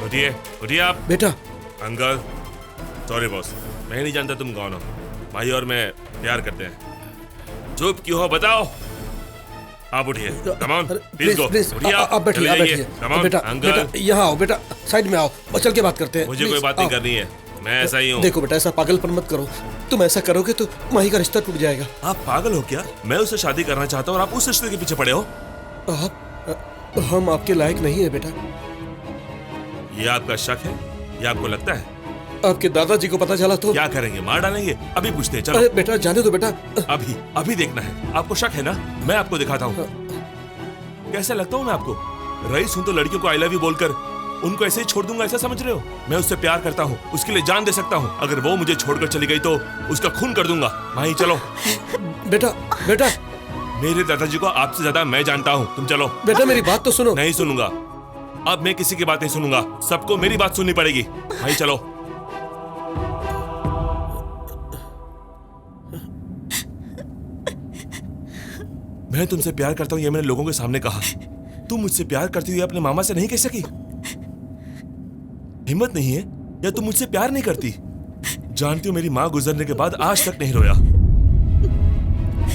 उठिए, उठिए आप। बेटा। अंकल, सॉरी बॉस, मैं नहीं जानता तुम कौन हो। भाई और मैं प्यार करते हैं। चुप क्यों हो बताओ? आप उठिए, कम ऑन, प्लीज गो। उठिए आप बैठिए, आप बैठिए। कम ऑन बेटा, अंकल, बेटा यहाँ आओ, बेटा साइड में आओ और चल के बात करते हैं। मुझे कोई बात नहीं करनी है, मैं ऐसा ही हूँ। देखो बेटा, ऐसा पागलपन मत करो। तुम ऐसा करोगे तो माही का रिश्ता टूट जाएगा। आप पागल हो क्या? मैं उससे शादी करना चाहता हूँ और आप उस रिश्ते के पीछे पड़े हो। हम आपके लायक नहीं है बेटा। ये आपका शक है? ये आपको लगता है? आपके दादाजी को पता चला तो क्या करेंगे? मार डालेंगे? अभी पूछते हैं, चलो। अरे बेटा जाने दो बेटा। अभी देखना है। आपको शक है ना? मैं आपको दिखाता हूँ। कैसे लगता हूँ मैं आपको? रईस हूँ तो लड़कियों को आई लव यू बोलकर उनको ऐसे ही छोड़ दूंगा, ऐसा समझ रहे हो? मैं उससे प्यार करता हूँ, उसके लिए जान दे सकता हूँ। अगर वो मुझे छोड़कर चली गई तो उसका खून कर दूंगा। भाई चलो। बेटा, बेटा, मेरे दादाजी को आपसे ज्यादा मैं जानता हूँ। तुम चलो। बेटा मेरी बात तो सुनो। नहीं सुनूंगा। अब मैं किसी की बात नहीं सुनूंगा। सबको मेरी बात सुननी पड़ेगी। भाई चलो। मैं तुमसे प्यार करता हूँ ये मैंने लोगों के सामने कहा। तुम मुझसे प्यार करती हुई अपने मामा से नहीं कह सकी? हिम्मत नहीं है या तुम मुझसे प्यार नहीं करती? जानती हो मेरी माँ गुजरने के बाद आज तक नहीं रोया।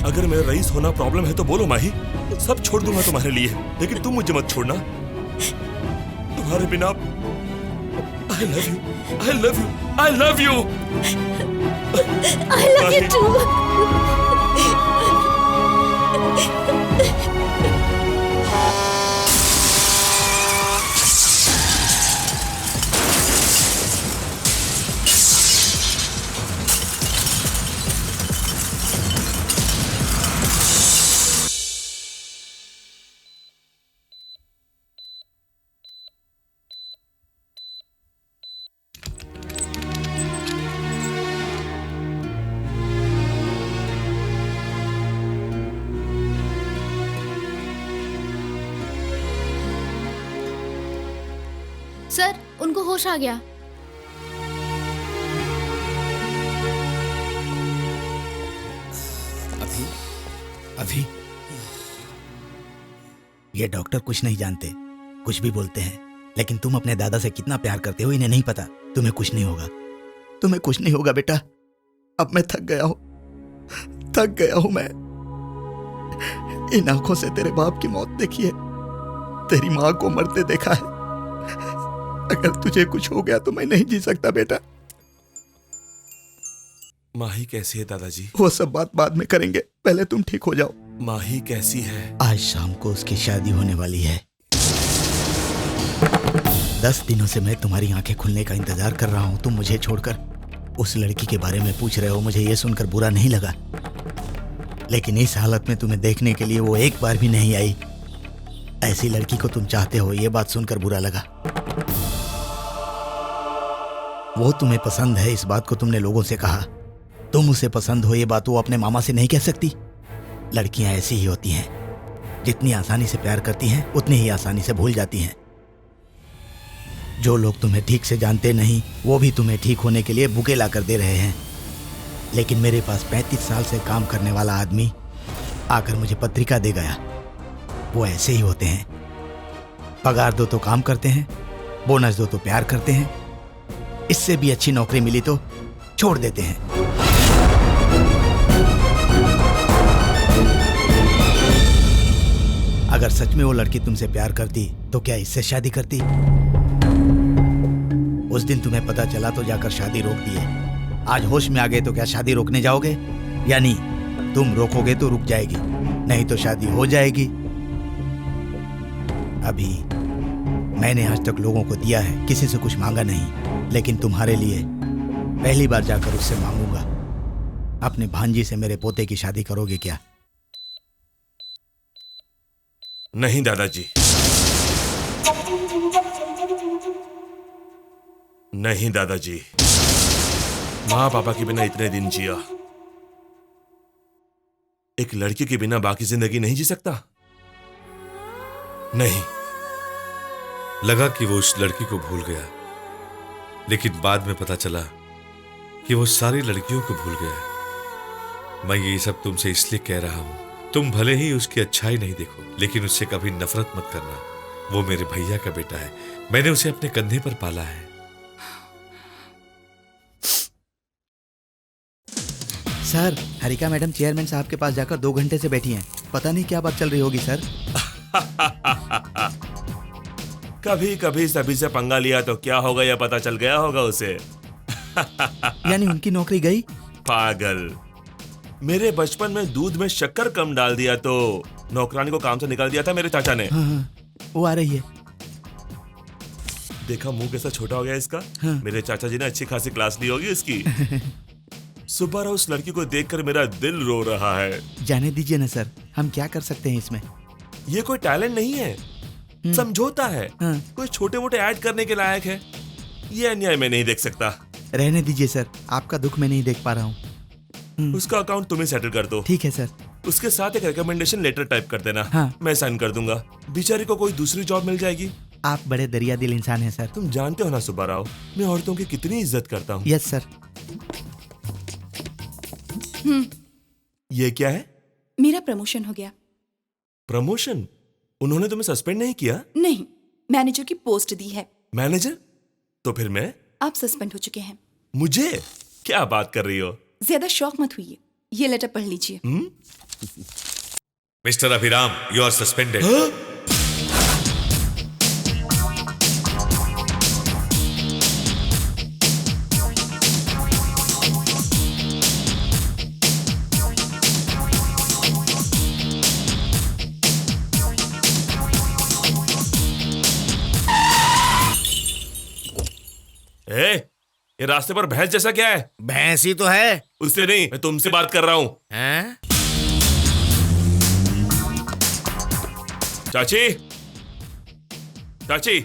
अगर मेरा रईस होना प्रॉब्लम है तो बोलो माही, सब छोड़ दूंगा तुम्हारे लिए, लेकिन तुम मुझे मत छोड़ना। तुम्हारे बिना I love you, I love you, I love you, I love you too. Sir, उनको होश आ गया। अभी ये डॉक्टर कुछ नहीं जानते, कुछ भी बोलते हैं, लेकिन तुम अपने दादा से कितना प्यार करते हो इन्हें नहीं पता। तुम्हें कुछ नहीं होगा, तुम्हें कुछ नहीं होगा बेटा। अब मैं थक गया हूं, थक गया हूं मैं। इन आंखों से तेरे बाप की मौत देखी है, तेरी मां को मरते देखा है। अगर तुझे कुछ हो गया तो मैं नहीं जी सकता बेटा। माही कैसी है दादाजी? वो सब बात बाद में करेंगे, पहले तुम ठीक हो जाओ। माही कैसी है? आज शाम को उसकी शादी होने वाली है। 10 दिनों से मैं तुम्हारी आंखें खुलने का इंतजार कर रहा हूं। तुम मुझे छोड़कर उस लड़की के बारे में पूछ रहे हो। मुझे ये सुनकर बुरा नहीं लगा, लेकिन इस हालत में तुम्हें देखने के लिए वो एक बार भी नहीं आई। ऐसी लड़की को तुम चाहते हो, ये बात सुनकर बुरा लगा। वो तुम्हें पसंद है, इस बात को तुमने लोगों से कहा। तुम उसे पसंद हो, ये बात वो अपने मामा से नहीं कह सकती। लड़कियां ऐसी ही होती हैं, जितनी आसानी से प्यार करती हैं उतनी ही आसानी से भूल जाती हैं। जो लोग तुम्हें ठीक से जानते नहीं, वो भी तुम्हें ठीक होने के लिए बुके ला कर दे रहे हैं। लेकिन मेरे पास 35 साल से काम करने वाला आदमी आकर मुझे पत्रिका दे गया। वो ऐसे ही होते हैं, पगार दो तो काम करते हैं, बोनस दो तो प्यार करते हैं, इससे भी अच्छी नौकरी मिली तो छोड़ देते हैं। अगर सच में वो लड़की तुमसे प्यार करती तो क्या इससे शादी करती? उस दिन तुम्हें पता चला तो जाकर शादी रोक दिए। आज होश में आ गए तो क्या शादी रोकने जाओगे? या नहीं, तुम रोकोगे तो रुक जाएगी, नहीं तो शादी हो जाएगी। अभी मैंने आज तक लोगों को दिया है, किसी से कुछ मांगा नहीं, लेकिन तुम्हारे लिए पहली बार जाकर उससे मांगूंगा। अपने भांजी से मेरे पोते की शादी करोगे क्या? नहीं दादाजी, नहीं दादाजी। माँ पापा के बिना इतने दिन जिया, एक लड़की के बिना बाकी जिंदगी नहीं जी सकता। नहीं। लगा कि वो उस लड़की को भूल गया, लेकिन बाद में पता चला कि वो सारी लड़कियों को भूल गया। मैं ये सब तुमसे इसलिए कह रहा हूं, तुम भले ही उसकी अच्छाई नहीं देखो, लेकिन उससे कभी नफरत मत करना। वो मेरे भैया का बेटा है, मैंने उसे अपने कंधे पर पाला है। सर, हरिका मैडम चेयरमैन साहब के पास जाकर 2 घंटे से बैठी हैं। पता नहीं क्या बात चल रही होगी सर। कभी कभी सभी से पंगा लिया तो क्या होगा यह पता चल गया होगा उसे। यानी उनकी नौकरी गई? पागल, मेरे बचपन में दूध में शक्कर कम डाल दिया तो नौकरानी को काम से निकाल दिया था मेरे चाचा ने। हाँ, वो आ रही है। देखा मुंह कैसा छोटा हो गया इसका। हाँ। मेरे चाचा जी ने अच्छी खासी क्लास ली होगी इसकी। सुबह उस लड़की को देखकर मेरा दिल रो रहा है। जाने दीजिए ना सर, हम क्या कर सकते हैं इसमें। ये कोई टैलेंट नहीं है, समझौता है। हाँ। कोई छोटे मोटे ऐड करने के लायक है। ये अन्याय मैं नहीं देख सकता। रहने दीजिए सर, आपका दुख मैं नहीं देख पा रहा हूँ। उसका अकाउंट तुम्हें सेटल कर दो। ठीक है सर। उसके साथ एक रिकमेंडेशन लेटर टाइप कर देना। हाँ। मैं साइन कर दूंगा, बेचारी को कोई दूसरी जॉब मिल जाएगी। आप बड़े दरिया दिल इंसान हैं सर। तुम जानते हो ना सुब्बाराव, मैं औरतों की कितनी इज्जत करता हूँ। Yes sir. ये क्या है? मेरा प्रमोशन हो गया। प्रमोशन? उन्होंने तुम्हें सस्पेंड नहीं किया? नहीं, मैनेजर की पोस्ट दी है। मैनेजर? तो फिर मैं? आप सस्पेंड हो चुके हैं। मुझे? क्या बात कर रही हो? ज्यादा शौक मत हुई, ये लेटर पढ़ लीजिए। Mister Abhiram, you are suspended. ये रास्ते पर भैंस जैसा क्या है? भैंस ही तो है। उससे नहीं, मैं तुमसे बात कर रहा हूं। हैं? चाची, चाची,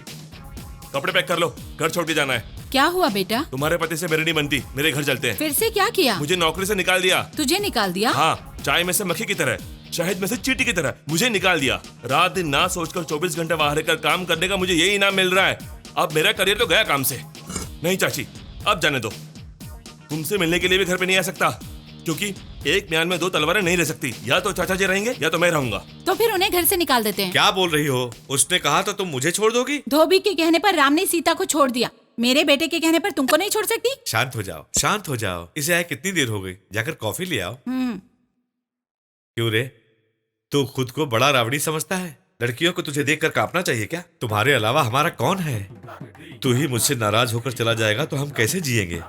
कपड़े पैक कर लो, घर छोड़ के जाना है। क्या हुआ बेटा? तुम्हारे पति से मेरी नहीं बनती, मेरे घर चलते हैं। फिर से क्या किया? मुझे नौकरी से निकाल दिया। तुझे निकाल दिया? हाँ, चाय में से मक्खी की तरह, शहद में से चींटी की तरह मुझे निकाल दिया। रात दिन ना सोचकर 24 घंटे बाहर रहकर काम करने का मुझे यही इनाम मिल रहा है। अब मेरा करियर तो गया काम से। नहीं चाची, अब जाने दो। तुमसे मिलने के लिए भी घर पे नहीं आ सकता, क्योंकि एक म्यान में दो तलवारें नहीं रह सकती, या तो चाचा जी रहेंगे या तो मैं रहूंगा। तो फिर उन्हें घर से निकाल देते हैं। क्या बोल रही हो? उसने कहा तो तुम मुझे छोड़ दोगी? धोबी के कहने पर राम ने सीता को छोड़ दिया, मेरे बेटे के कहने पर तुमको नहीं छोड़ सकती। शांत हो जाओ, शांत हो जाओ। इसे आए कितनी देर हो गई, जाकर कॉफी ले आओ। क्यों रे, तू खुद को बड़ा रावड़ी समझता है? लड़कियों को तुझे देखकर कांपना चाहिए क्या? तुम्हारे अलावा हमारा कौन है? तू ही मुझसे नाराज होकर चला जाएगा तो हम कैसे जिएंगे?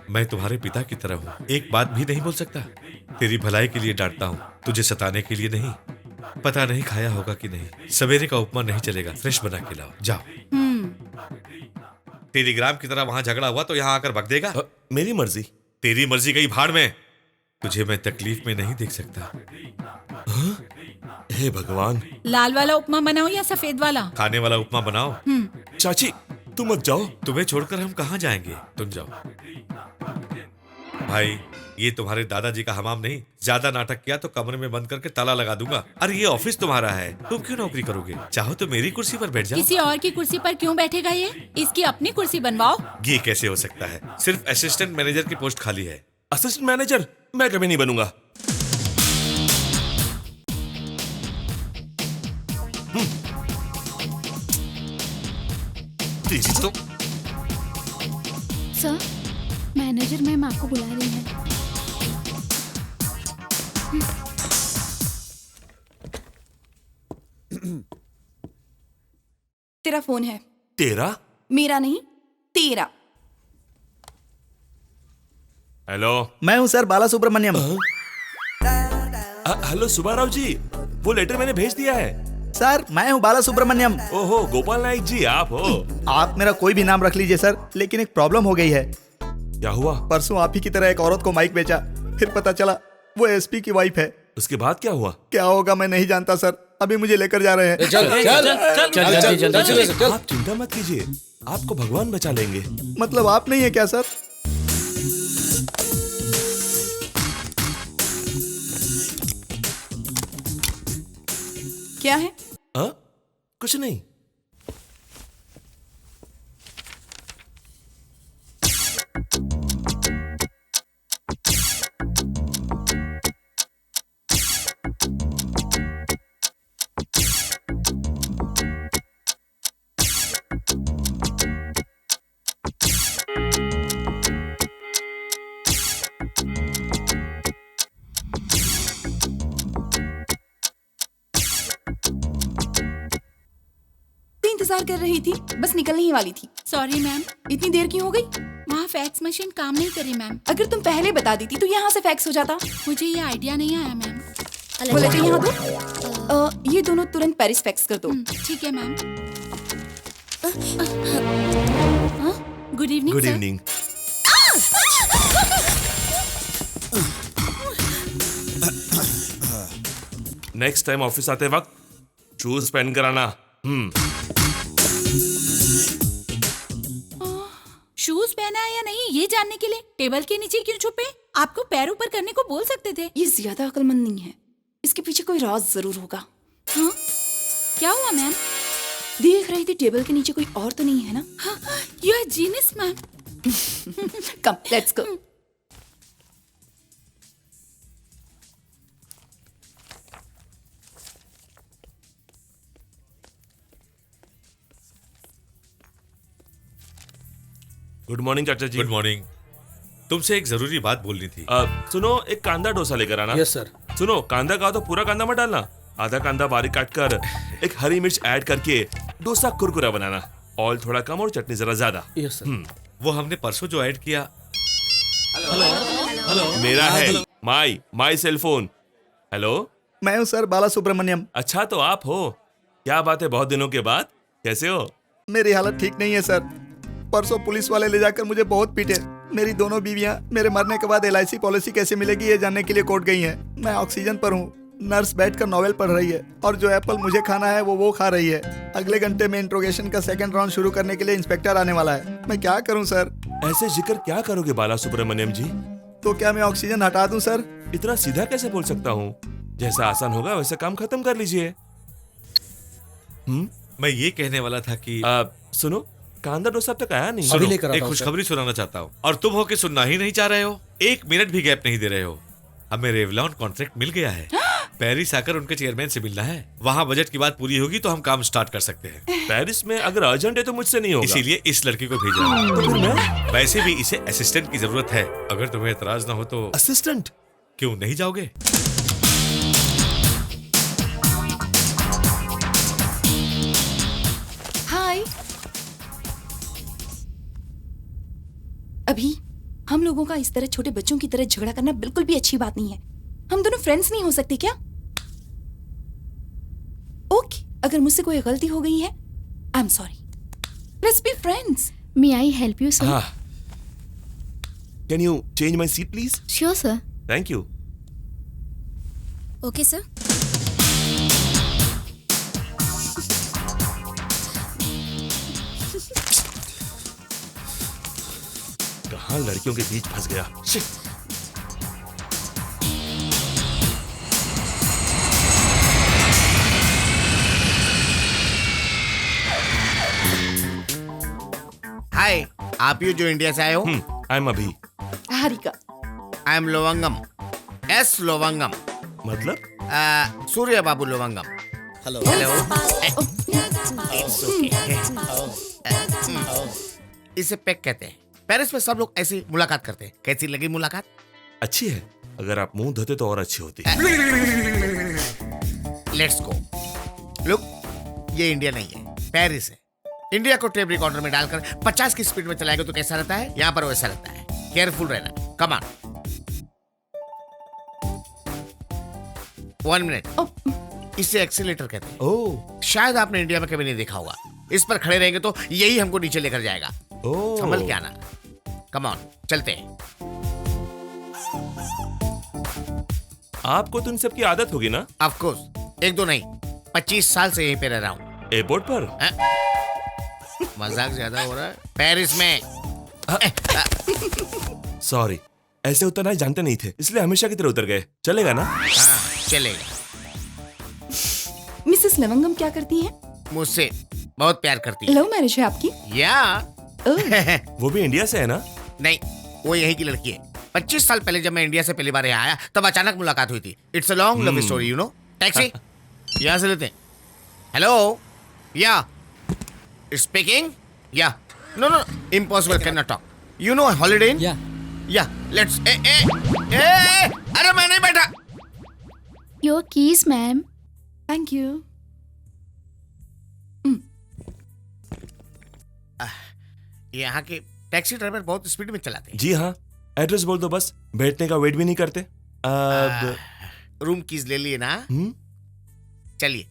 मैं तुम्हारे पिता की तरह हूँ, एक बात भी नहीं बोल सकता। तेरी भलाई के लिए डांटता हूँ, तुझे सताने के लिए नहीं। पता नहीं खाया होगा कि नहीं, सवेरे का उपमा नहीं चलेगा, फ्रेश बना के लाओ, जाओ। टेलीग्राम की तरह वहां झगड़ा हुआ तो यहाँ आकर भग देगा? मेरी मर्जी। तेरी मर्जी गई भाड़ में। तुझे मैं तकलीफ में नहीं देख सकता। हे भगवान। लाल वाला उपमा बनाओ या सफेद वाला? खाने वाला उपमा बनाओ। चाची तुम मत जाओ। तुम्हें छोड़कर हम कहाँ जाएंगे? तुम जाओ। भाई, ये तुम्हारे दादाजी का हमाम नहीं। ज्यादा नाटक किया तो कमरे में बंद करके ताला लगा दूंगा। अरे ये ऑफिस तुम्हारा है, तुम क्यों नौकरी करोगे? चाहो तो मेरी कुर्सी पर बैठ जाओ। किसी और की कुर्सी पर क्यों बैठेगा ये? इसकी अपनी कुर्सी बनवाओ। ये कैसे हो सकता है? सिर्फ असिस्टेंट मैनेजर की पोस्ट खाली है। असिस्टेंट मैनेजर मैं कभी नहीं बनूंगा। तो सर, मैनेजर मैम आपको बुला रही है। तेरा फोन है। तेरा? मेरा नहीं, तेरा। हेलो, मैं हूँ सर, बाला सुब्रमण्यम। हेलो सुब्बाराव जी, वो लेटर मैंने भेज दिया है। सर, मैं हूँ बाला सुब्रमण्यम। ओहो, गोपाल नाइक जी आप हो? आप मेरा कोई भी नाम रख लीजिए सर, लेकिन एक प्रॉब्लम हो गई है। क्या हुआ? परसों आप ही की तरह एक औरत को माइक बेचा, फिर पता चला वो एसपी की वाइफ है। उसके बाद क्या हुआ? क्या होगा मैं नहीं जानता सर, अभी मुझे लेकर जा रहे हैं। आप चिंता मत कीजिए, आपको भगवान बचा लेंगे। मतलब आप नहीं है क्या सर? क्या है? कुछ नहीं। इंतजार कर रही थी, बस निकलने ही वाली थी। Sorry ma'am. इतनी देर क्यों हो गई? वहाँ फैक्स मशीन काम नहीं करी मैम। अगर तुम पहले बता देती तो यहाँ से फैक्स हो जाता। मुझे ये आइडिया नहीं आया मैम। वो लेटर यहाँ दो। ये दोनों तुरंत पेरिस फैक्स कर दो। ठीक है ma'am. Good evening. Good evening. Next time office आते वक्त शूज पहन कर आना। शूज पहना है या नहीं ये जानने के लिए टेबल के नीचे क्यों छुपे? आपको पैर ऊपर करने को बोल सकते थे। ये ज्यादा अक्लमंद नहीं है, इसके पीछे कोई राज जरूर होगा। हाँ? क्या हुआ मैम? देख रही थी टेबल के नीचे कोई और तो नहीं है ना? हाँ, you are genius ma'am. Come let's go. Good morning चाचा जी। Good morning. तुमसे एक जरूरी बात बोलनी थी। सुनो, एक कांदा डोसा लेकर आना। Yes sir. सुनो, कांदा का तो पूरा कांदा मत डालना, आधा कांदा बारीक काट कर एक हरी मिर्च ऐड करके डोसा कुरकुरा बनाना। ऑयल थोड़ा कम और चटनी जरा ज्यादा। Yes sir. वो हमने परसों जो ऐड किया। मेरा है माई सेल फोन। हेलो, मैं हूँ सर, बाला सुब्रमण्यम। अच्छा तो आप हो? क्या बात है, बहुत दिनों के बाद। कैसे हो? मेरी हालत ठीक नहीं है सर। परसों पुलिस वाले ले जाकर मुझे बहुत पीटे। मेरी दोनों बीवियां मेरे मरने के बाद LIC पॉलिसी कैसे मिलेगी ये जानने के लिए कोर्ट गई हैं। मैं ऑक्सीजन पर हूँ। नर्स बैठकर नॉवेल पढ़ रही है और जो एप्पल मुझे खाना है वो खा रही है। अगले घंटे में इंट्रोगेशन का सेकंड राउंड शुरू करने के लिए इंस्पेक्टर आने वाला है। मैं क्या करूँ सर? ऐसे जिक्र क्या करोगे बाला सुब्रमण्यम जी? तो क्या मैं ऑक्सीजन हटा दूं सर? इतना सीधा कैसे बोल सकता हूँ? जैसा आसान होगा वैसे काम खत्म कर लीजिए। मैं ये कहने वाला था कि सुनो, कांदा डोसा अब तक आया नहीं। सुनो, एक खुशखबरी सुनाना चाहता हूँ और तुम हो कि सुनना ही नहीं चाह रहे हो। 1 मिनट भी गैप नहीं दे रहे हो। हमें रेवलॉन कॉन्ट्रैक्ट मिल गया है। पेरिस आकर उनके चेयरमैन से मिलना है। वहाँ बजट की बात पूरी होगी तो हम काम स्टार्ट कर सकते हैं। पेरिस में अगर अर्जेंट है तो मुझसे नहीं होगा। इसीलिए इस लड़की को भेजा है। तो फिर मैं वैसे भी इसे असिस्टेंट की जरूरत है। अगर तुम्हें एतराज ना हो तो असिस्टेंट क्यों नहीं जाओगे? हाय। अभी हम लोगों का इस तरह छोटे बच्चों की तरह झगड़ा करना बिल्कुल भी अच्छी बात नहीं है। हम दोनों फ्रेंड्स नहीं हो सकते क्या? ओके, अगर मुझसे कोई गलती हो गई है, I am sorry. Let's be friends. May I help you sir? Can you change my seat please? Sure sir. Thank you. Okay sir. कहाँ लड़कियों के बीच फंस गया। शिट। हाय, आप ही जो इंडिया से आए हो? आई एम अभी। हारिका। आई एम लोवंगम, एस लोवंगम, मतलब सूर्य बाबू लोवंगम। हेलो। इसे पेक कहते हैं। पेरिस में सब लोग ऐसी मुलाकात करते हैं। कैसी लगी मुलाकात? अच्छी है। अगर आप मुंह धोते तो और अच्छी होती। Let's go. लुक, ये इंडिया नहीं है, पेरिस है। इंडिया को टेप रिकॉर्डर में डालकर 50 की स्पीड में चलाएंगे तो कैसा रहता है? यहाँ पर वैसा रहता है। केयरफुल रहना। Come on. 1 मिनट। इसे एक्सीलेटर कहते हैं। ओह, शायद आपने इंडिया में कभी नहीं देखा होगा। इस पर खड़े रहेंगे तो यही हमको नीचे लेकर जाएगा। ओह। संभल के आना। कम ऑन, चलते हैं। आपको तो इन सब की आदत होगी ना? ऑफ कोर्स, 1-2 नहीं, 25 साल से यहीं पे रह रहा हूँ। एयरपोर्ट पर? मजाक ज्यादा हो रहा है। पेरिस में। सॉरी, ऐसे उतरना जानते नहीं थे, इसलिए हमेशा की तरह उतर गए। चलेगा ना? हाँ, चलेगा। मिसेस लवंगम क्या करती हैं? मुझसे बहुत प्यार करती है। लव मैरिज है आपकी? या वो भी इंडिया से है ना? नहीं, वो यही की लड़की है। 25 साल पहले जब मैं इंडिया से पहली बार यहाँ आया तब अचानक मुलाकात हुई थी। It's a long love story, you know. Taxi यहाँ से लेते हैं। Hello, yeah speaking? Yeah no no, impossible, can not talk. You know Holiday Inn? Yeah let's अरे मैं नहीं बैठा। Your keys ma'am. Thank you. यहाँ के टैक्सी ड्राइवर बहुत स्पीड में चलाते हैं। जी हाँ, एड्रेस बोल दो बस, बैठने का वेट भी नहीं करते। अब रूम कीज ले लिए ना? चलिए,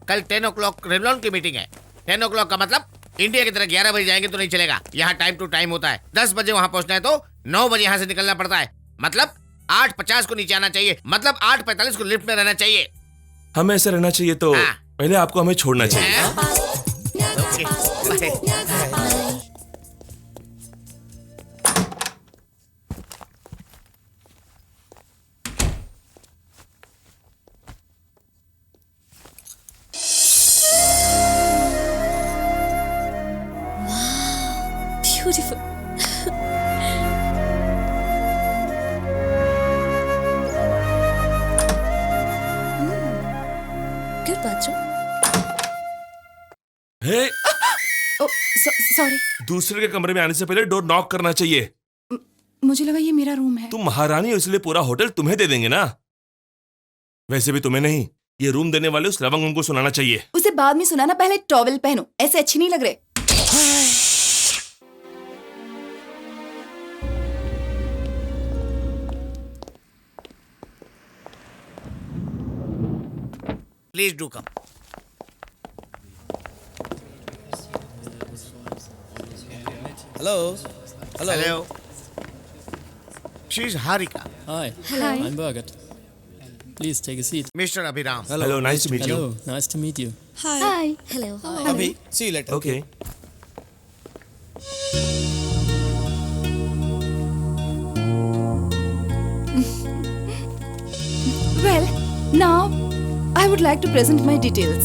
कल 10 o'clock रेवलॉन की मीटिंग है। 10 o'clock का मतलब इंडिया की तरह 11 बजे जाएंगे तो नहीं चलेगा। यहाँ टाइम टू टाइम होता है। 10 बजे वहां पहुंचना है तो 9 बजे यहाँ से निकलना पड़ता है। मतलब 8:50 को नीचे आना चाहिए। मतलब 8:45 को लिफ्ट में रहना चाहिए। हमें ऐसे रहना चाहिए तो पहले आपको हमें छोड़ना चाहिए। Beautiful. Good bathroom. हे, सॉरी। दूसरे के कमरे में आने से पहले डोर नॉक करना चाहिए। मुझे लगा ये मेरा रूम है। तुम महारानी हो इसलिए पूरा होटल तुम्हें दे देंगे ना। वैसे भी तुम्हें नहीं, ये रूम देने वाले उस लवंगम को सुनाना चाहिए। उसे बाद में सुनाना, पहले टॉवेल पहनो। ऐसे अच्छी नहीं लग रहे। Please do come. Hello. Hello. She is Harika. Hi. Hi. I'm Birgit. Please take a seat. Mister Abhiram. Hello, nice to meet you. Hello, nice to meet you. Hi. Hello. अभी see you later. Okay. Well, now I would like to present my details.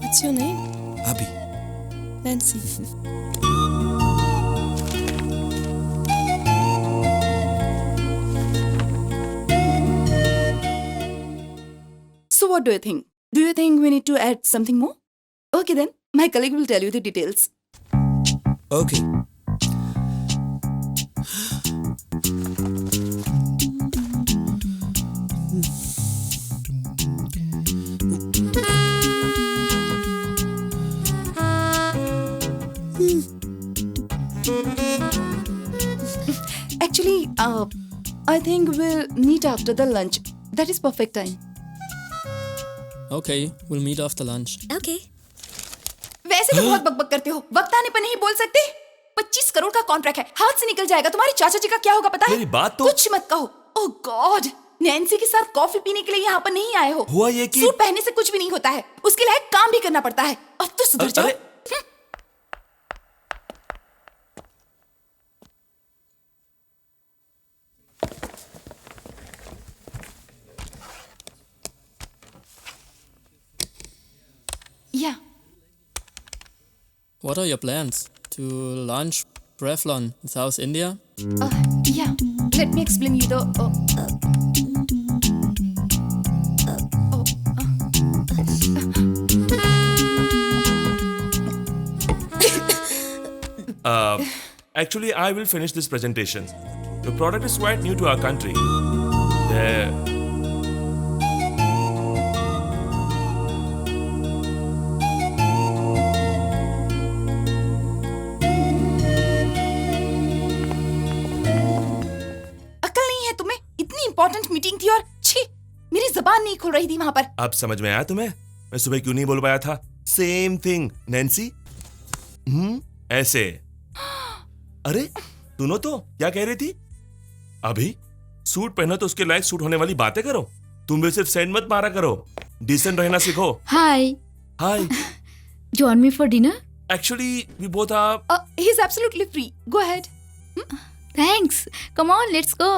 What's your name? अभी Nancy. So what do you think? Do you think we need to add something more? Okay then, my colleague will tell you the details. Okay. Actually, I think we'll meet after the lunch. That is perfect time. Okay, we'll meet after lunch. Okay. वैसे तो बहुत बकबक करते हो, वक्त आने पर नहीं बोल सकते? 25 करोड़ का कॉन्ट्रैक्ट है, हाथ से निकल जाएगा। तुम्हारे चाचा जी का क्या होगा पता है? मेरी बात तो कुछ मत कहो। ओह गॉड, नैन्सी के साथ कॉफी पीने के लिए यहाँ पर नहीं आए हो। हुआ ये कि सूट पहनने से कुछ भी नहीं होता है, उसके लायक काम भी करना पड़ता है। अब तो सुधर जाओ। Yeah. What are your plans? To launch Revlon in South India? Yeah. Let me explain you the. Actually, I will finish this presentation. The product is quite new to our country. The important meeting थी और छी, मेरी जबान नहीं खुल रही थी वहां पर। अब समझ में आया तुम्हें? मैं सुबह क्यों नहीं बोल पाया था? Same thing Nancy. ऐसे। अरे सुनो तो, क्या कह रही थी? अभी सूट पहनो तो उसके लायक सूट होने वाली बातें करो। तुम भी सिर्फ सेंड मत मारा करो, डिसेंट रहना सीखो। हाय हाय, join me for dinner? Actually, we both are. He's absolutely free. Go ahead. Thanks. Come on, let's go.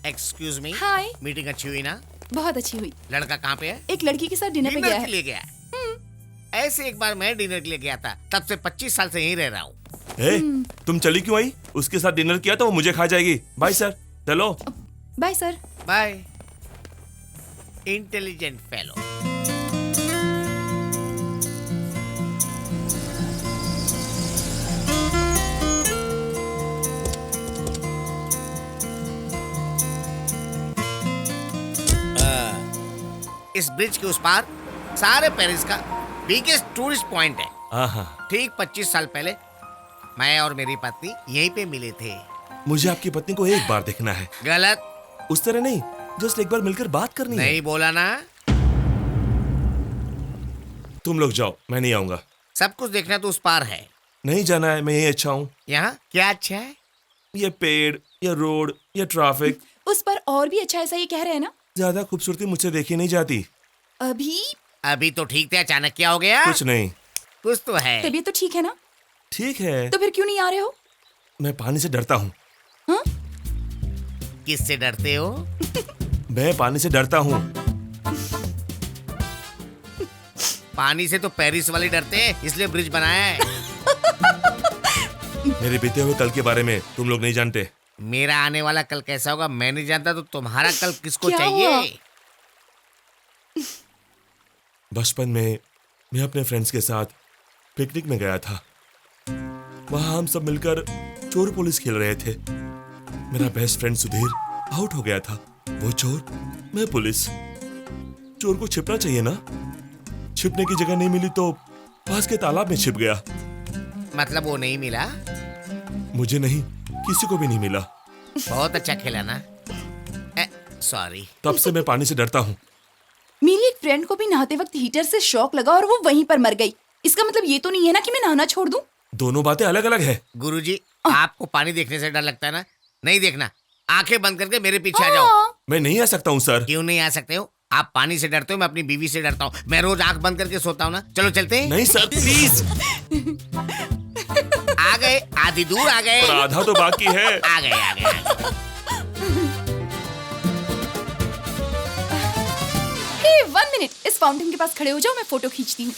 Excuse me. Hi. Meeting अच्छी हुई ना? बहुत अच्छी हुई। लड़का कहाँ पे है? एक लड़की के साथ डिनर पे गया है। के लिए गया है। ऐसे एक बार मैं डिनर के लिए गया था, तब से 25 साल से यहीं रह रहा हूँ। तुम चली क्यों आई? उसके साथ डिनर किया तो वो मुझे खा जाएगी। Bye sir. चलो। Bye sir. Bye. Intelligent fellow. इस ब्रिज के उस पार सारे पेरिस का बिगेस्ट टूरिस्ट पॉइंट है। ठीक 25 साल पहले मैं और मेरी पत्नी यहीं पे मिले थे। मुझे आपकी पत्नी को एक बार देखना है। गलत। उस तरह नहीं, जस्ट एक बार मिलकर बात करनी है। नहीं बोला ना। तुम लोग जाओ, मैं नहीं आऊंगा। सब कुछ देखना तो उस पार है। नहीं जाना है, मैं यही अच्छा हूँ। यहाँ क्या अच्छा है? ये पेड़, ये रोड, ये ट्रैफिक। उस पर और भी अच्छा, ऐसा ही कह रहे हैं ना? ज्यादा खूबसूरती मुझसे देखी नहीं जाती। अभी तो ठीक थे, अचानक क्या हो गया? कुछ नहीं। कुछ तो है। तबीयत तो ठीक है ना? ठीक है। तो फिर क्यों नहीं आ रहे हो? मैं पानी से डरता हूँ। किससे डरते हो? मैं पानी से डरता हूँ। पानी से तो पेरिस वाले डरते हैं, इसलिए ब्रिज बनाया है। मेरे बीते हुए कल के बारे में तुम लोग नहीं जानते। मेरा आने वाला कल कैसा होगा मैं नहीं जानता, तो तुम्हारा कल किसको क्या चाहिए? बचपन में मैं अपने फ्रेंड्स के साथ पिकनिक में गया था। वहां हम सब मिलकर चोर पुलिस खेल रहे थे। मेरा बेस्ट फ्रेंड सुधीर आउट हो गया था। वो चोर, मैं पुलिस। चोर को छिपना चाहिए ना? छिपने की जगह नहीं मिली तो पास के तालाब में छिप गया। मतलब वो नहीं मिला? मुझे नहीं, किसी को भी नहीं मिला। बहुत अच्छा खेला ना? सॉरी। तब से मैं पानी से डरता हूँ। मेरी एक फ्रेंड को भी नहाते वक्त हीटर से शॉक लगा और वो वहीं पर मर गई। इसका मतलब ये तो नहीं है ना कि मैं नहाना छोड़ दूं? दोनों बातें अलग अलग है। गुरुजी, आपको पानी देखने से डर लगता है ना? नहीं देखना, आंखें बंद करके मेरे पीछे आ जाओ। मैं नहीं आ सकता हूँ सर। क्यों नहीं आ सकते हो? आप पानी से डरते हो, मैं अपनी बीवी से डरता हूँ। मैं रोज आंख बंद करके सोता हूँ ना। चलो चलते हैं। नहीं सर, प्लीज। आ गए, आधी दूर आ गए। पर आधा तो बाकी है। आ गए, आ गए, आ गए। हे, 1 मिनट, इस फाउंटेन के पास खड़े हो जाओ, मैं फोटो खींचती हूँ।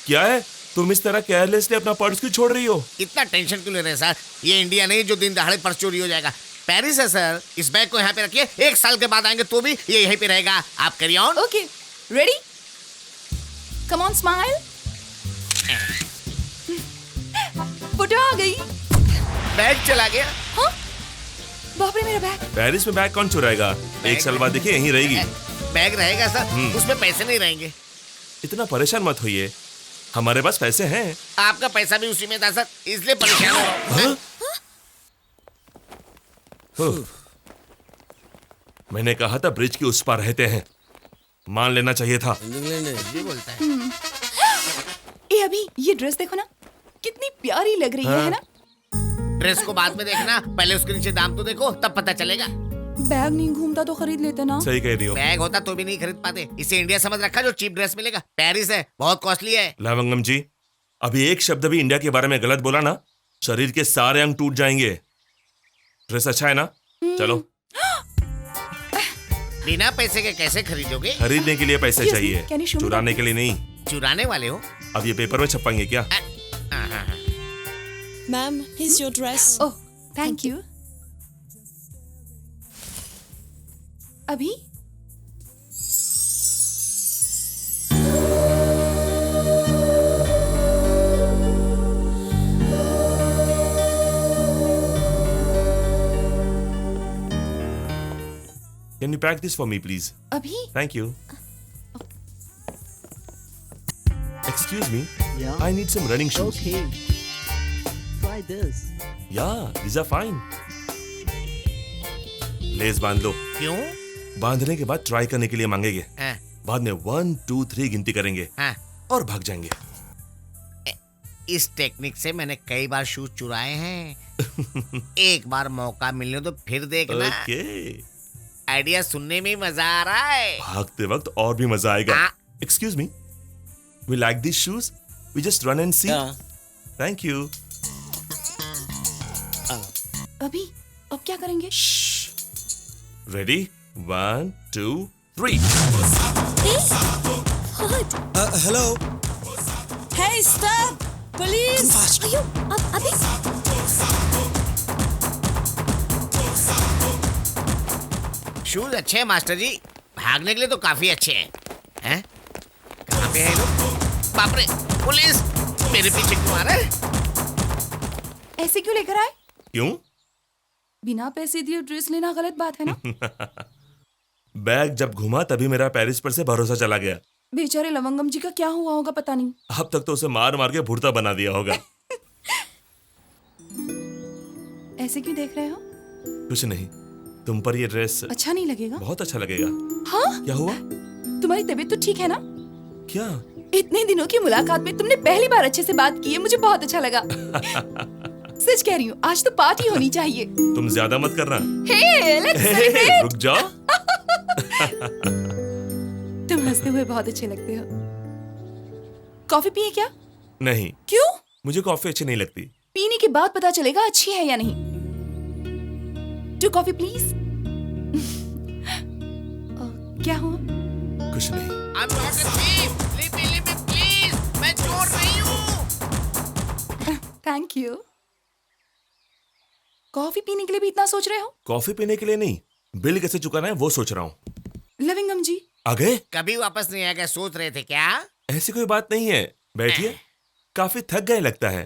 क्या है? तुम इस तरह केयरलेसली अपना पर्स क्यों छोड़ रही हो? इतना टेंशन क्यों ले रहे हैं सर? ये इंडिया नहीं जो दिन दहाड़े पर्स चोरी हो जाएगा। पेरिस है सर। इस बैग को यहाँ पे रखिए, 1 साल के बाद आएंगे तो भी ये यहीं पे रहेगा। आप carry on. Okay, ready? Come on, smile. Photo आ गई। बैग चला गया। हाँ? बाप रे, मेरा बैग। पेरिस में बैग कौन चुराएगा? 1 साल बाद देखिए यहीं रहेगी। बैग रहेगा सर, उसमें पैसे नहीं रहेंगे। इतना परेशान मत होइए, हमारे पास पैसे हैं। आपका पैसा भी उसी में था सर, इसलिए परेशान हो रहा हूं। मैंने कहा था ब्रिज के उस पार रहते हैं, मान लेना चाहिए था। ये बोलता है। ए अभी ये ड्रेस देखो ना, कितनी प्यारी लग रही है ना? ड्रेस को बाद में देखना, पहले उसके नीचे दाम तो देखो, तब पता चलेगा। बैग नहीं घूमता तो खरीद लेते ना। सही कह रही हो। बैग होता तो भी नहीं खरीद पाते। इसे इंडिया समझ रखा जो चीप ड्रेस मिलेगा। पेरिस है, बहुत कॉस्टली है। लवंगम जी, अभी एक शब्द भी इंडिया के बारे में गलत बोला ना, शरीर के सारे अंग टूट जाएंगे। ड्रेस अच्छा है ना? चलो। बिना पैसे के कैसे खरीदोगे? खरीदने के लिए पैसे चाहिए, चुराने के लिए नहीं। चुराने वाले हो? अब ये पेपर में छपाएंगे क्या? Ma'am, here's your dress. Oh, thank you. अभी Can you pack this for me, please? अभी Thank you. Excuse me. Yeah. I need some running shoes. Okay. Try this. Yeah, these are fine. Less बांध लो। क्यों? बांधने के बाद try करने के लिए मांगेंगे। हाँ। बाद में 1, 2, 3 गिनती करेंगे। हाँ। और भाग जाएंगे। इस टेक्निक से मैंने कई बार शूज चुराए हैं। एक बार मौका मिलने तो फिर देखना। Okay. आइडिया सुनने में मजा आ रहा है। भागते वक्त और भी मजा आएगा। Excuse me. We like these shoes. We just run and see. Yeah. Thank you. अभी अब क्या करेंगे? Ready? 1, 2, 3. Hello. Hey, stop! Police! अयो, अभी शूज अच्छे हैं मास्टर जी, भागने के लिए तो काफी अच्छे हैं। हैं? कहाँ पे हैं लोग? बाप रे, पुलिस! मेरे पीछे क्यों आ रहा है? ऐसे क्यों लेकर आए? क्यों? बिना पैसे दिए ड्रेस लेना गलत बात है ना? बैग जब घुमा तभी मेरा पेरिस पर से भरोसा चला गया। बेचारे लवंगम जी का क्या हुआ होगा पता नहीं। अब तक तो उसे मार मार के भुर्ता बना दिया होगा। ऐसे क्यों देख रहे हो? कुछ नहीं, तुम पर ये ड्रेस अच्छा नहीं लगेगा? बहुत अच्छा लगेगा। हाँ? क्या हुआ? तुम्हारी तबीयत तो ठीक है ना? क्या? इतने दिनों की मुलाकात में तुमने पहली बार अच्छे से बात की है, मुझे बहुत अच्छा लगा। सच कह रही हूँ, आज तो पार्टी होनी चाहिए। तुम ज्यादा मत करना। Hey, let's celebrate! रुक जाओ। तुम हंसते हुए बहुत अच्छे लगते हो। कॉफी पिए क्या? नहीं। क्यों? मुझे कॉफी अच्छी नहीं लगती। पीने के बाद पता चलेगा अच्छी है या नहीं। 2 कॉफी प्लीज। क्या हुआ? कुछ नहीं। I'm not a thief. Leave me, please. मैं चोर नहीं हूँ। Thank you. कॉफी पीने के लिए भी इतना सोच रहे हो? कॉफी पीने के लिए नहीं, बिल कैसे चुकाना है वो सोच रहा हूँ। लविंगम जी आ गए? कभी वापस नहीं आएगा, सोच रहे थे क्या? ऐसी कोई बात नहीं है, बैठिए। काफी थक गए लगता है।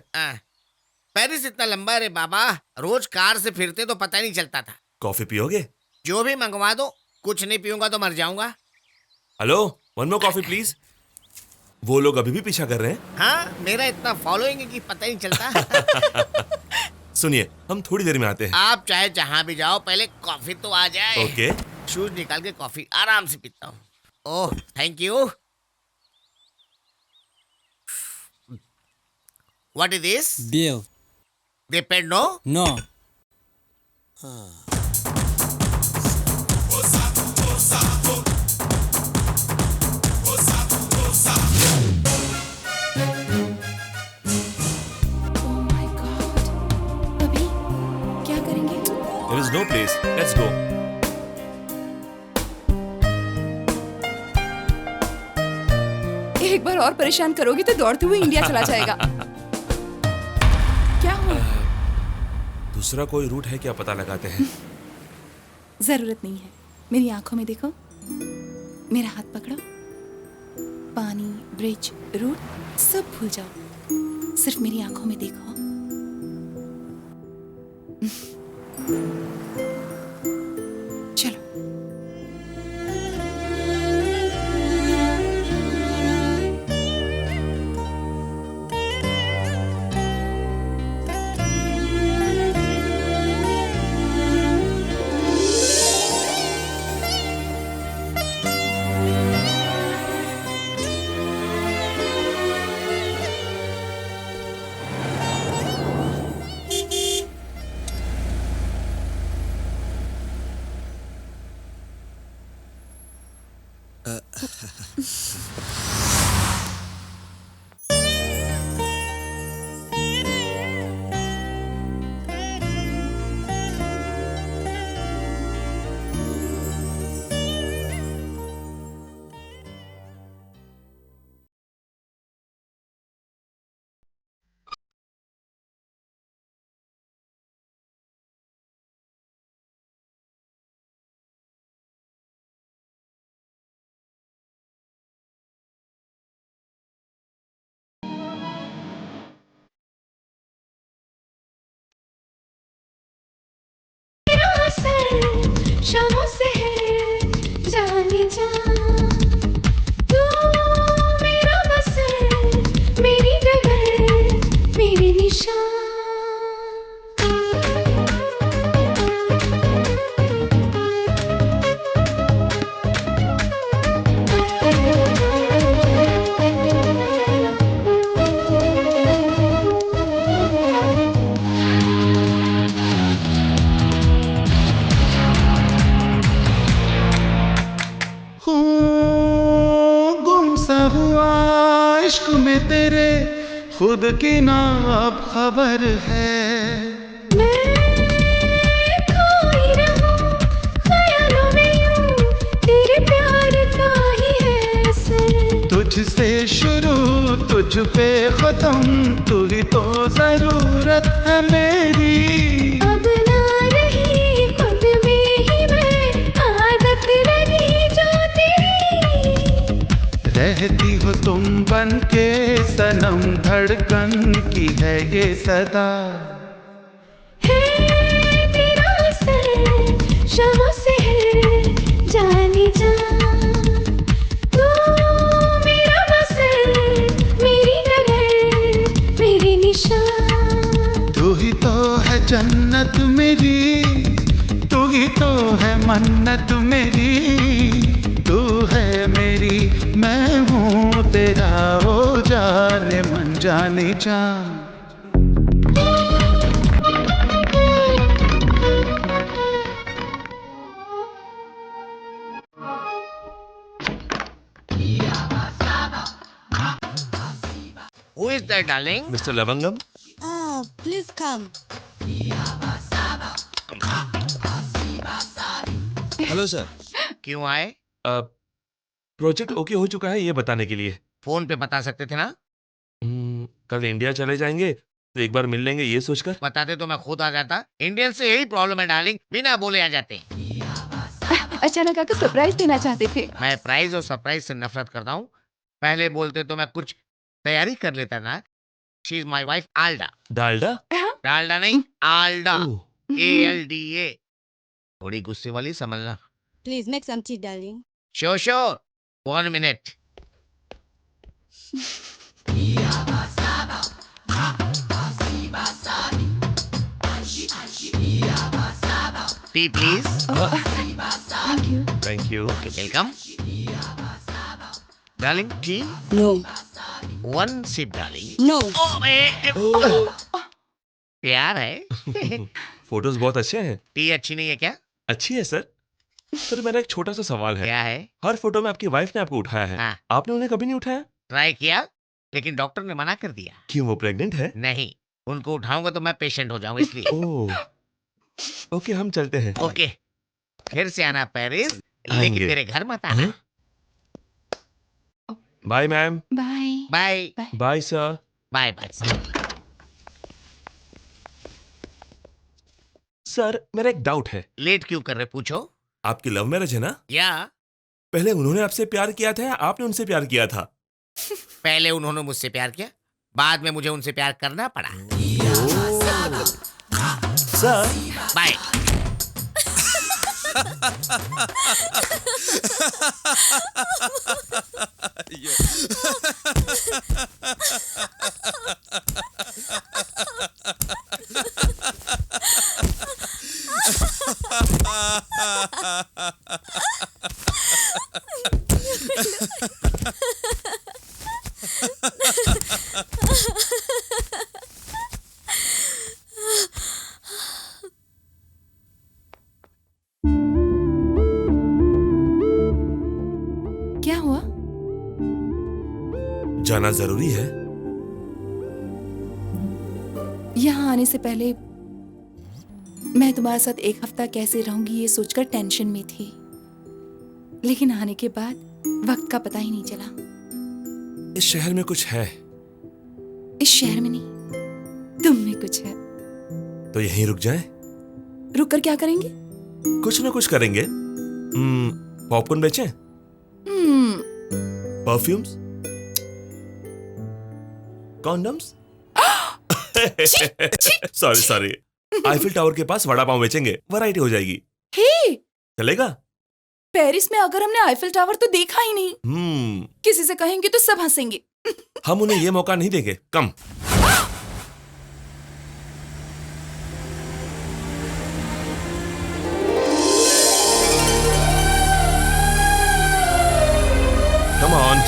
पेरिस इतना लंबा है रे बाबा, रोज कार से फिरते तो पता ही नहीं चलता था। कॉफी पियोगे? जो भी मंगवा दो, कुछ नहीं पीऊंगा तो मर जाऊंगा। Hello, 1 more coffee please. वो लोग अभी भी पीछा कर रहे हैं। हाँ, मेरा इतना फॉलोइंग है कि पता ही नहीं चलता। सुनिए, हम थोड़ी देर में आते हैं। आप चाहे जहां भी जाओ, पहले कॉफी तो आ जाए। ओके। शूज निकाल के कॉफी आराम से पीता हूँ। Oh, thank you. What is this? Bill. They paid no? No. There is no place. Let's go. ए एक बार और परेशान करोगे तो दौड़ते हुए इंडिया चला जाएगा। क्या हुआ? दूसरा कोई रूट है क्या, पता लगाते हैं। जरूरत नहीं है, मेरी आंखों में देखो, मेरा हाथ पकड़ो, पानी, ब्रिज, रूट सब भूल जाओ, सिर्फ मेरी आंखों में देखो। चलो। शामों से है जाने जा, तू मेरा बस है, मेरी डगर, मेरे निशान। इश्क में तेरे खुद की ना अब खबर है। मैं खोई रहूं ख्यालों में यूं, तेरे प्यार का ही है असर। तुझसे शुरू तुझ पे खत्म, तू ही तो जरूरत है मेरी। अब ना रही खुद में ही मैं, आदत लगी जो तेरी। रहती हो तुम बन के सनम, धड़कन की है ये सदा। है तेरा असर शामों से है जाने जा, तू मेरा बस है, मेरी डगर, मेरी निशान। तू ही तो है जन्नत मेरी, तू ही तो है मन्नत मेरी। तू है मेरी, मैं हूँ तेरा, ओ जाने मन जाने जान। Who is that, darling? Mister Lavangam. Please come. Hello sir. क्यों आए? प्रोजेक्ट ओके हो चुका है ये बताने के लिए। फोन पे बता सकते थे ना? कल इंडिया चले जाएंगे तो एक बार मिल लेंगे ये सोचकर। बताते तो मैं खुद आ जाता। इंडियन से यही प्रॉब्लम है डार्लिंग, बिना बोले आ जाते। अचानक आकर सरप्राइज देना चाहते थे। मैं प्राइज और सरप्राइज से नफरत करता हूँ। पहले बोलते तो मैं कुछ तैयारी कर लेता ना। She is my wife Alda. Dalda? Dalda नहीं, आल्डा, ALDA। थोड़ी गुस्से वाली समझना। Please make some tea, darling. Sure, sure. 1 minute. Tea, please. Thank you. Thank you. Okay, welcome. Darling, tea? No. 1 sip, darling. No. प्यार है। फोटोज बहुत अच्छे हैं। टी अच्छी नहीं है क्या? अच्छी है सर। सर मेरा एक छोटा सा सवाल है। क्या है? हर फोटो में आपकी वाइफ ने आपको उठाया है। हाँ। आपने उन्हें कभी नहीं उठाया? ट्राई किया, लेकिन डॉक्टर ने मना कर दिया। क्यों, वो प्रेग्नेंट है? नहीं, उनको उठाऊंगा तो मैं पेशेंट हो जाऊंगा इसलिए। ओह, ओके हम चलते हैं। ओके, फिर से आना पेरिस, आएंगे। लेकिन मेरे घर मत आना। Bye ma'am. Bye bye bye sir. Bye bye sir मेरा एक डाउट है। लेट क्यों कर रहे, पूछो। आपकी लव मैरिज है ना? या पहले उन्होंने आपसे प्यार किया था या आपने उनसे प्यार किया था? पहले उन्होंने मुझसे प्यार किया, बाद में मुझे उनसे प्यार करना पड़ा। Sir bye. क्या हुआ? जाना जरूरी है? यहाँ आने से पहले मैं तुम्हारे साथ एक हफ्ता कैसे रहूंगी ये सोचकर टेंशन में थी, लेकिन आने के बाद वक्त का पता ही नहीं चला। इस शहर में कुछ है? इस शहर में नहीं, तुम में कुछ है। तो यहीं रुक जाएं? रुक कर क्या करेंगे? कुछ ना कुछ करेंगे। पॉपकॉर्न बेचें? Perfumes? Condoms? Sorry sorry, Eiffel tower के पास वड़ा पाव बेचेंगे, वैरायटी हो जाएगी। हे, चलेगा? पेरिस में अगर हमने आईफिल टावर तो देखा ही नहीं, किसी से कहेंगे तो सब हंसेंगे। हम उन्हें ये मौका नहीं देंगे। कम। Come on.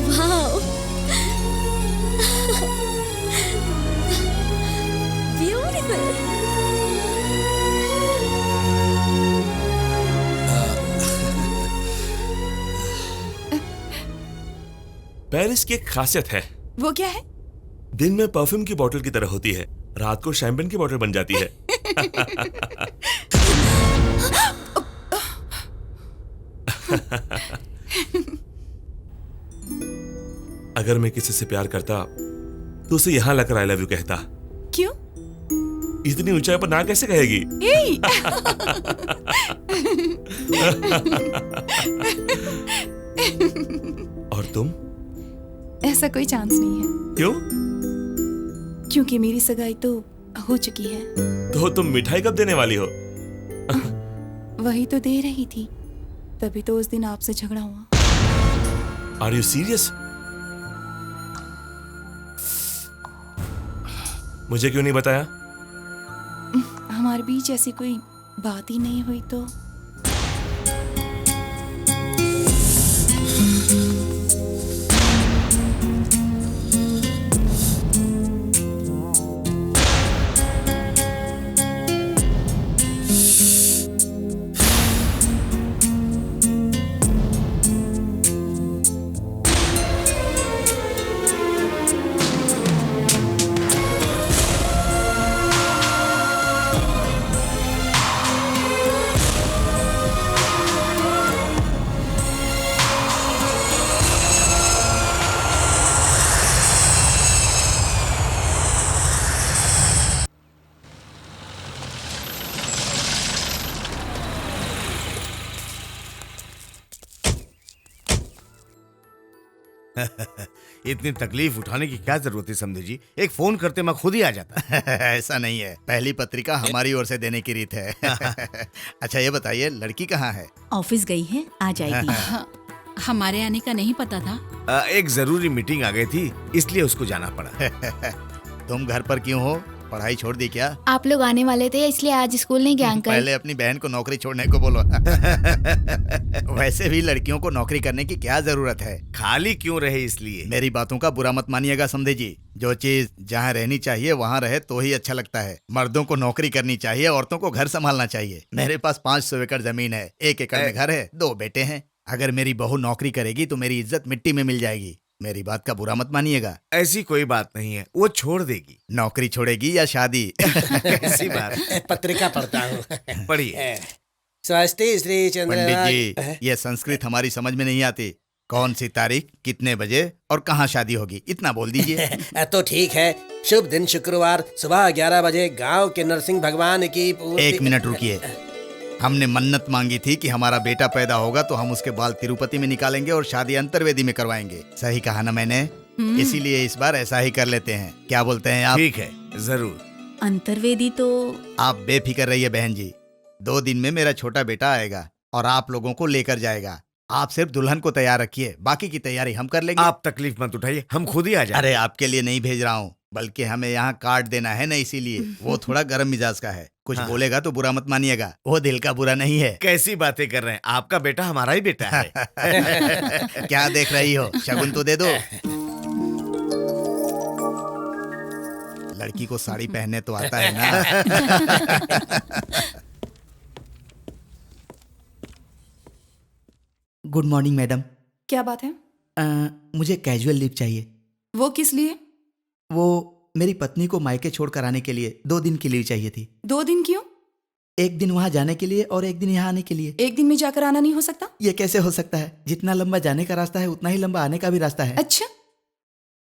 Wow. Beautiful. Paris की एक खासियत है। वो क्या है? दिन में परफ्यूम की बोतल की तरह होती है, रात को शैंपेन की बोतल बन जाती है। अगर मैं किसी से प्यार करता तो उसे यहां लाकर आई लव यू कहता। क्यों? इतनी ऊंचाई पर ना कैसे कहेगी? और तुम? ऐसा कोई चांस नहीं है। क्यों? क्योंकि मेरी सगाई तो हो चुकी है। तो तुम मिठाई कब देने वाली हो? वही तो दे रही थी, तभी तो उस दिन आपसे झगड़ा हुआ। Are you serious? मुझे क्यों नहीं बताया? हमारे बीच ऐसी कोई बात ही नहीं हुई तो। इतनी तकलीफ उठाने की क्या जरूरत है समझे जी, एक फोन करते मैं खुद ही आ जाता। ऐसा नहीं है, पहली पत्रिका हमारी ओर से देने की रीत है। अच्छा ये बताइए, लड़की कहाँ है? ऑफिस गई है, आ जाएगी। हमारे आने का नहीं पता था। एक जरूरी मीटिंग आ गई थी, इसलिए उसको जाना पड़ा। तुम घर पर क्यों हो? पढ़ाई छोड़ दी क्या? आप लोग आने वाले थे इसलिए आज स्कूल नहीं गया अंकल। पहले अपनी बहन को नौकरी छोड़ने को बोलो। वैसे भी लड़कियों को नौकरी करने की क्या जरूरत है, खाली क्यों रहे इसलिए। मेरी बातों का बुरा मत मानिएगा समझे जी, जो चीज जहाँ रहनी चाहिए वहाँ रहे तो ही अच्छा लगता है। मर्दों को नौकरी करनी चाहिए, औरतों को घर संभालना चाहिए। मेरे पास 500 एकड़ जमीन है, 1 एकड़ में घर है, 2 बेटे हैं। अगर मेरी बहू नौकरी करेगी तो मेरी इज्जत मिट्टी में मिल जाएगी। मेरी बात का बुरा मत मानिएगा। ऐसी कोई बात नहीं है, वो छोड़ देगी। नौकरी छोड़ेगी या शादी? ऐसी बात। पत्रिका पढ़ता हूँ। पढ़िए। स्वस्ति श्री चंद्र। पंडित जी, ये संस्कृत हमारी समझ में नहीं आती। कौन सी तारीख, कितने बजे और कहाँ शादी होगी, इतना बोल दीजिए। तो ठीक है, शुभ दिन शुक्रवार सुबह 11 बजे गांव के नरसिंह भगवान की पूर्ति। 1 मिनट रुकिए। हमने मन्नत मांगी थी कि हमारा बेटा पैदा होगा तो हम उसके बाल तिरुपति में निकालेंगे और शादी अंतर्वेदी में करवाएंगे। सही कहा ना मैंने? इसीलिए इस बार ऐसा ही कर लेते हैं। क्या बोलते हैं आप? ठीक है, जरूर। अंतर्वेदी तो आप बेफिक्र रहिए बहन जी, 2 दिन में मेरा छोटा बेटा आएगा और आप लोगों को लेकर जाएगा। आप सिर्फ दुल्हन को तैयार रखिए, बाकी की तैयारी हम कर लेंगे। आप तकलीफ मत उठाइए, हम खुद ही आ जाएंगे। अरे आपके लिए नहीं भेज रहा हूँ, बल्कि हमें यहाँ कार्ड देना है ना, इसीलिए। वो थोड़ा गर्म मिजाज का है, कुछ बोलेगा तो बुरा मत मानिएगा। वो दिल का बुरा नहीं है। कैसी बातें कर रहे हैं, आपका बेटा हमारा ही बेटा है। क्या देख रही हो, शगुन तो दे दो। लड़की को साड़ी पहनने तो आता है ना। Good morning madam. क्या बात है? मुझे कैजुअल लीव चाहिए। वो किस लिए? वो मेरी पत्नी को मायके छोड़कर आने के लिए 2 दिन की लीव चाहिए थी। 2 दिन क्यों? 1 दिन वहाँ जाने के लिए और 1 दिन यहाँ आने के लिए। 1 दिन में जाकर आना नहीं हो सकता? ये कैसे हो सकता है? जितना लंबा जाने का रास्ता है उतना ही लंबा आने का भी रास्ता है। अच्छा,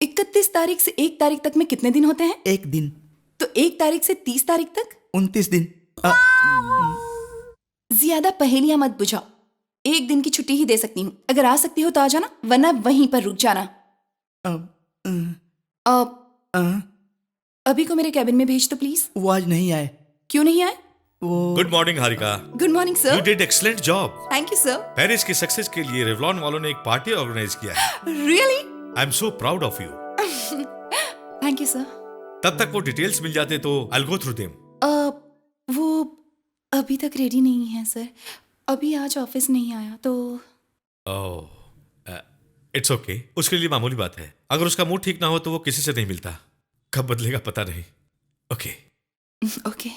31 तारीख से 1 तारीख तक में कितने दिन होते हैं? 1 दिन। तो 1 तारीख से 30 तारीख तक 29 दिन। ज्यादा पहेलियां मत बुझाओ। 1 दिन की छुट्टी ही दे सकती हूँ। अगर आ सकती हो तो आ जाना, वरना वहीं पर रुक जाना। अभी को मेरे कैबिन में भेज दो प्लीज। वो आज नहीं आए। क्यों नहीं आए? Good morning Harika. Good morning sir. You did excellent job. Thank you sir. Paris की सक्सेस के लिए रेवलॉन वालों ने एक पार्टी ऑर्गेनाइज किया है। Really? I am so proud of you. Thank you sir. तब तक वो डिटेल्स मिल जाते तो I will go through them. वो अभी तक रेडी नहीं है सर। अभी आज ऑफिस नहीं आया तो। इट्स ओके, उसके लिए मामूली बात है। अगर उसका मूड ठीक ना हो तो वो किसी से नहीं मिलता। कब बदलेगा पता नहीं। Okay okay.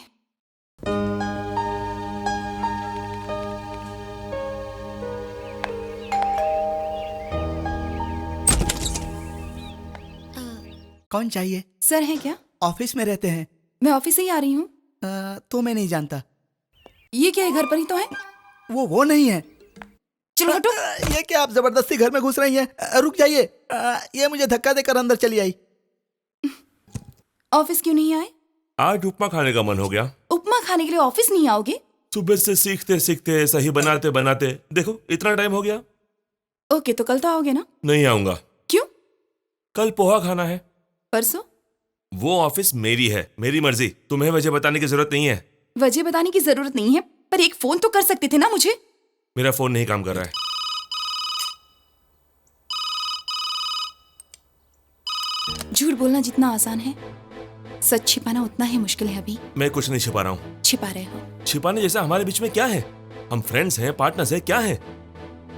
कौन चाहिए? सर हैं क्या? ऑफिस में रहते हैं। मैं ऑफिस से ही आ रही हूँ। तो मैं नहीं जानता। ये क्या है, घर पर ही तो है? वो नहीं है। चलो हटो। ये क्या आप जबरदस्ती घर में घुस रही हैं? रुक जाइए। ये मुझे धक्का देकर अंदर चली आई। ऑफिस क्यों नहीं आए? आज उपमा खाने का मन हो गया। उपमा खाने के लिए ऑफिस नहीं आओगे? सुबह से सीखते सीखते सही बनाते बनाते देखो इतना टाइम हो गया। ओके, तो कल तो आओगे ना? नहीं आऊंगा। क्यों? कल पोहा खाना है। परसों? वो ऑफिस मेरी है, मेरी मर्जी। तुम्हें वजह बताने की जरूरत नहीं है। वजह बताने की जरूरत नहीं है, पर एक फोन तो कर सकते थे ना मुझे। मेरा फोन नहीं काम कर रहा है। झूठ बोलना जितना आसान है, सच छिपाना उतना ही मुश्किल है। अभी मैं कुछ नहीं छिपा रहा हूँ। छिपा रहे हो। छिपाने जैसा हमारे बीच में क्या है? हम फ्रेंड्स हैं, पार्टनर्स हैं, क्या है?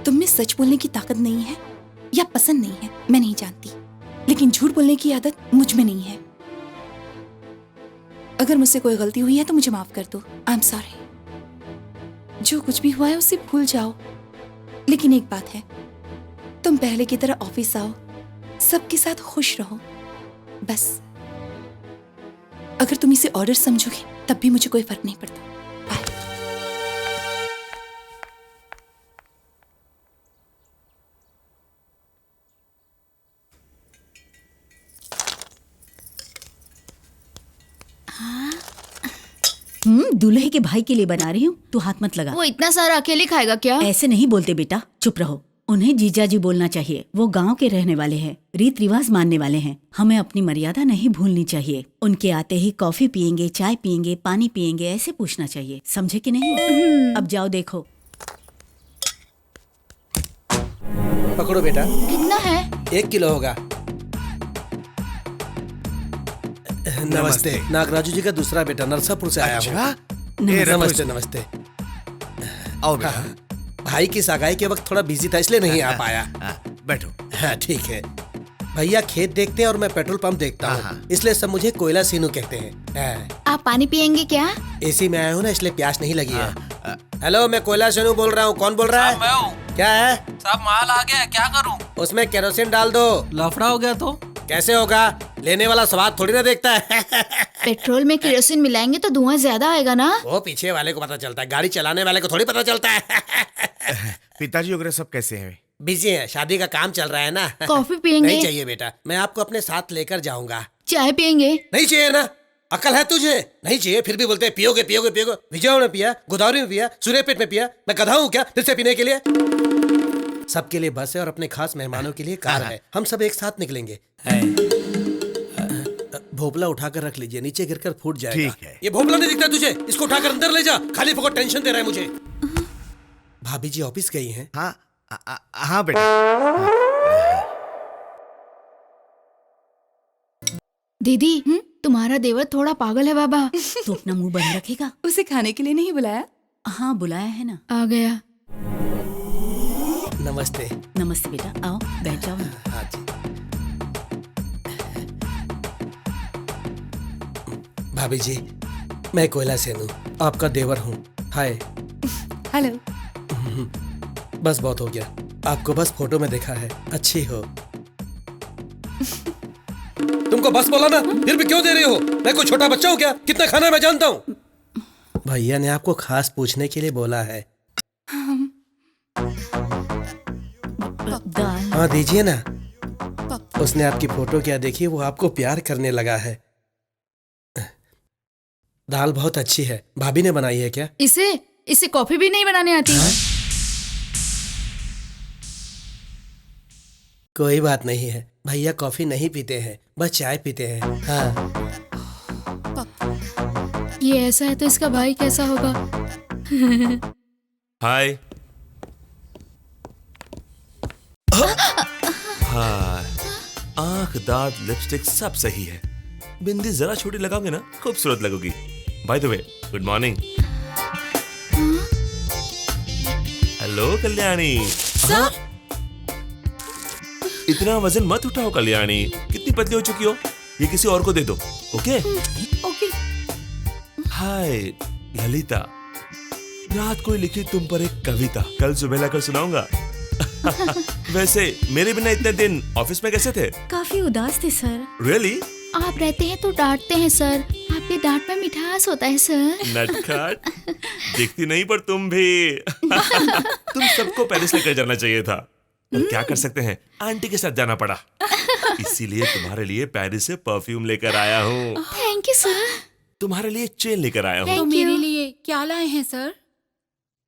तुम में सच बोलने की ताकत नहीं है या पसंद नहीं है, मैं नहीं जानती, लेकिन झूठ बोलने की आदत मुझ में नहीं है। अगर मुझसे कोई गलती हुई है तो मुझे माफ कर दो। I am sorry. जो कुछ भी हुआ है उसे भूल जाओ। लेकिन एक बात है, तुम पहले की तरह ऑफिस आओ, सबके साथ खुश रहो, बस। अगर तुम इसे ऑर्डर समझोगे तब भी मुझे कोई फर्क नहीं पड़ता। बाय। दूल्हे के भाई के लिए बना रही हूँ, तू हाथ मत लगा। वो इतना सारा अकेले खाएगा क्या? ऐसे नहीं बोलते बेटा, चुप रहो। उन्हें जीजाजी बोलना चाहिए। वो गांव के रहने वाले हैं, रीत रिवाज मानने वाले हैं। हमें अपनी मर्यादा नहीं भूलनी चाहिए। उनके आते ही कॉफी पियेंगे, चाय पियेंगे, पानी पियेंगे, ऐसे पूछना चाहिए। समझे कि नहीं? अब जाओ देखो। पकड़ो बेटा। कितना है? 1 किलो होगा। नमस्ते। नागराजू जी का दूसरा बेटा नरसापुर से आया हूँ। नमस्ते नमस्ते। आओ बेटा। भाई की सगाई के वक्त थोड़ा बिजी था, इसलिए नहीं आ पाया। बैठो। हाँ ठीक है। भैया खेत देखते हैं और मैं पेट्रोल पंप देखता हूँ, इसलिए सब मुझे कोयला सीनू कहते हैं। आप पानी पियेंगे क्या? एसी में आया हूँ ना, इसलिए प्यास नहीं लगी है। हेलो, मैं कोयला सीनू बोल रहा हूँ। कौन बोल रहा है? क्या है? साहब माल आ गया, क्या करूं? उसमें केरोसिन डाल दो। लफड़ा हो गया तो? कैसे होगा? लेने वाला स्वाद थोड़ी ना देखता है। पेट्रोल में केरोसिन मिलाएंगे तो धुआं ज्यादा आएगा ना। वो पीछे वाले को पता चलता है, गाड़ी चलाने वाले को थोड़ी पता चलता है। पिताजी वगैरह सब कैसे हैं? बिजी है, शादी का काम चल रहा है ना। कॉफी पियेंगे? नहीं चाहिए बेटा, मैं आपको अपने साथ लेकर जाऊंगा। चाय पियेंगे? नहीं चाहिए ना, अकल है तुझे? नहीं चाहिए फिर भी बोलते हैं पियोगे पियोगे पियोगे। विजय में पिया, गोदावरी में पिया, सूर्यपेट में पिया। मैं गधा हूँ क्या फिर से पीने के लिए? सबके लिए बस है और अपने खास मेहमानों के लिए कार है। हम सब एक साथ निकलेंगे। भोपला उठाकर रख लीजिए, नीचे गिरकर फूट जाएगा। ठीक है। ये भोपला नहीं दिखता तुझे? इसको उठाकर अंदर ले जा, खाली फोकट टेंशन दे रहा है मुझे। भाभी जी ऑफिस गई हैं? हाँ बेटा। दीदी तुम्हारा देवर थोड़ा पागल है बाबा। तो अपना मुंह बंद रखेगा। उसे खाने के लिए नहीं बुलाया? हाँ बुलाया है ना। आ गया। नमस्ते। नमस्ते बेटा, आओ बैठ जाओ ना। हाँ जी। भाभी जी, मैं कोयला सेन हूँ, आपका देवर हूँ। हाय। हेलो। बस बहुत हो गया, आपको बस फोटो में देखा है, अच्छी हो। तुमको बस बोला ना, फिर भी क्यों दे रही हो? मैं कोई छोटा बच्चा हूँ क्या? कितना खाना है मैं जानता हूँ। भैया ने आपको खास पूछने के लिए बोला है। हाँ दीजिए ना। उसने आपकी फोटो क्या देखी, वो आपको प्यार करने लगा है। दाल बहुत अच्छी है, भाभी ने बनाई है क्या? इसे कॉफी भी नहीं बनाने आती। कोई बात नहीं है, भैया कॉफी नहीं पीते हैं, बस चाय पीते हैं। हाँ। ये ऐसा है तो इसका भाई कैसा होगा? हाय। हाय। आंख, दांत, लिपस्टिक सब सही है। बिंदी जरा छोटी लगाओगे ना, खूबसूरत लगोगी। By the way, good morning. Hello Kalyani. Sir. इतना वजन मत उठाओ कल्याणी, कितनी पतली हो चुकी हो। ये किसी और को दे दो, ओके? ओके। हाय ललिता, रात को ही लिखी तुम पर एक कविता, कल सुबह लाकर सुनाऊंगा। वैसे मेरे बिना इतने दिन ऑफिस में कैसे थे? काफी उदास थे सर। रियली? आप रहते हैं तो डांटते हैं सर, आपके डांट में मिठास होता है सर। नटखट, दिखती नहीं पर तुम भी। तुम सबको पेरिस लेकर जाना चाहिए था, पर क्या कर सकते हैं, आंटी के साथ जाना पड़ा। इसीलिए तुम्हारे लिए पेरिस से परफ्यूम लेकर आया हूँ। Thank you sir. तुम्हारे लिए चेन लेकर आया हूँ। तो मेरे लिए क्या लाए हैं सर?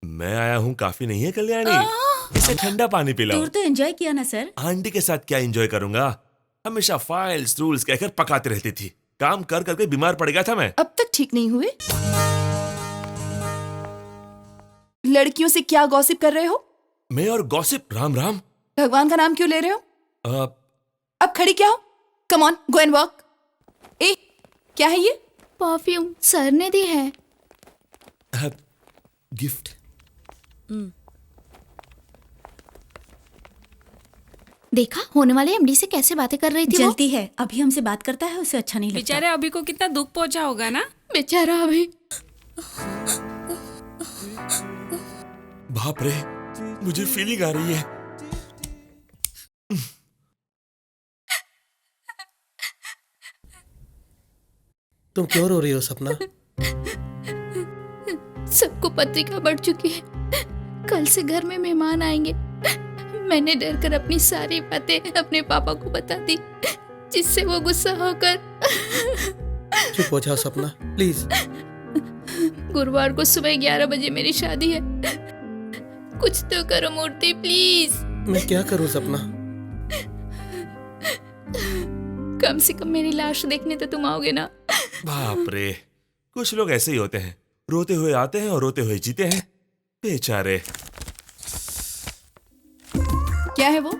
मैं आया हूँ काफी नहीं है कल्याणी, इसे ठंडा पानी पिलाओ। टूर तो एंजॉय किया ना सर? आंटी के साथ क्या एंजॉय करूंगा, हमेशा फाइल्स रूल्स कहकर पकाते रहती थी, काम कर करके बीमार पड़ गया था मैं। अब तक ठीक नहीं हुए? लड़कियों से क्या गॉसिप कर रहे हो? मैं और गॉसिप? राम राम। भगवान का नाम क्यों ले रहे हो? अब खड़ी क्या हो? Come on, go and work. ए, क्या है ये? परफ्यूम सर ने दी है। गिफ्ट। देखा होने वाले एमडी से कैसे बातें कर रही थी। जलती है, अभी हमसे बात करता है, उसे अच्छा नहीं लगता। बेचारे अभी को कितना दुख पहुंचा होगा ना। बेचारा अभी। बाप रे, मुझे फीलिंग आ रही है। तुम क्यों रो रही हो सपना? सबको पत्रिका बढ़ चुकी है, कल से घर में मेहमान आएंगे। मैंने डर कर अपनी सारी बातें अपने पापा को बता दी, जिससे वो गुस्सा होकर। चुप हो जाओ सपना प्लीज। गुरुवार को सुबह 11 बजे मेरी शादी है, कुछ तो करो मूर्ति प्लीज। मैं क्या करूं सपना? कम से कम मेरी लाश देखने तो तुम आओगे ना? बाप रे, कुछ लोग ऐसे ही होते हैं, रोते हुए आते हैं और रोते हुए जीते हैं, बेचारे। क्या है वो?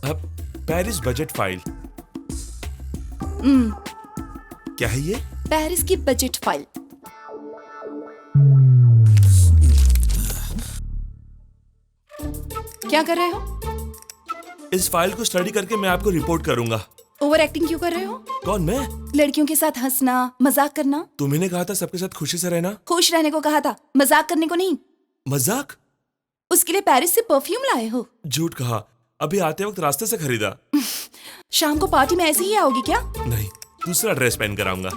अब पेरिस बजट फाइल। क्या है ये? पेरिस की बजट फाइल। क्या कर रहे हो? इस फाइल को स्टडी करके मैं आपको रिपोर्ट करूंगा। ओवर एक्टिंग क्यों कर रहे हो? कौन, मैं? लड़कियों के साथ हंसना, मजाक करना। तुम्ही ने कहा था सबके साथ खुशी से रहना। खुश रहने को कहा था, मजाक करने को नहीं। मजाक? उसके लिए पेरिस से परफ्यूम लाए हो? झूठ कहा, अभी आते वक्त रास्ते से खरीदा। शाम को पार्टी में ऐसे ही आओगी क्या? नहीं, दूसरा ड्रेस पहन कर आऊंगा।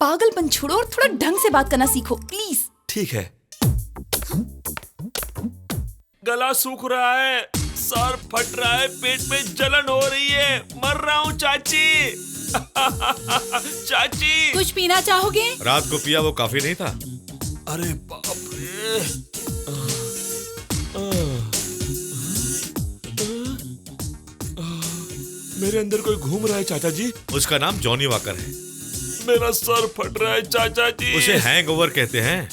पागलपन छोड़ो और थोड़ा ढंग से बात करना सीखो प्लीज। ठीक है। गला सूख रहा है, सर फट रहा है, पेट में जलन हो रही है, मर रहा हूँ चाची। चाची, कुछ पीना चाहोगे? रात को पिया वो काफी नहीं था? अरे बाप रे। मेरे अंदर कोई घूम रहा है चाचा जी। उसका नाम जॉनी वॉकर है। मेरा सर फट रहा है चाचा जी। उसे हैंगओवर कहते हैं।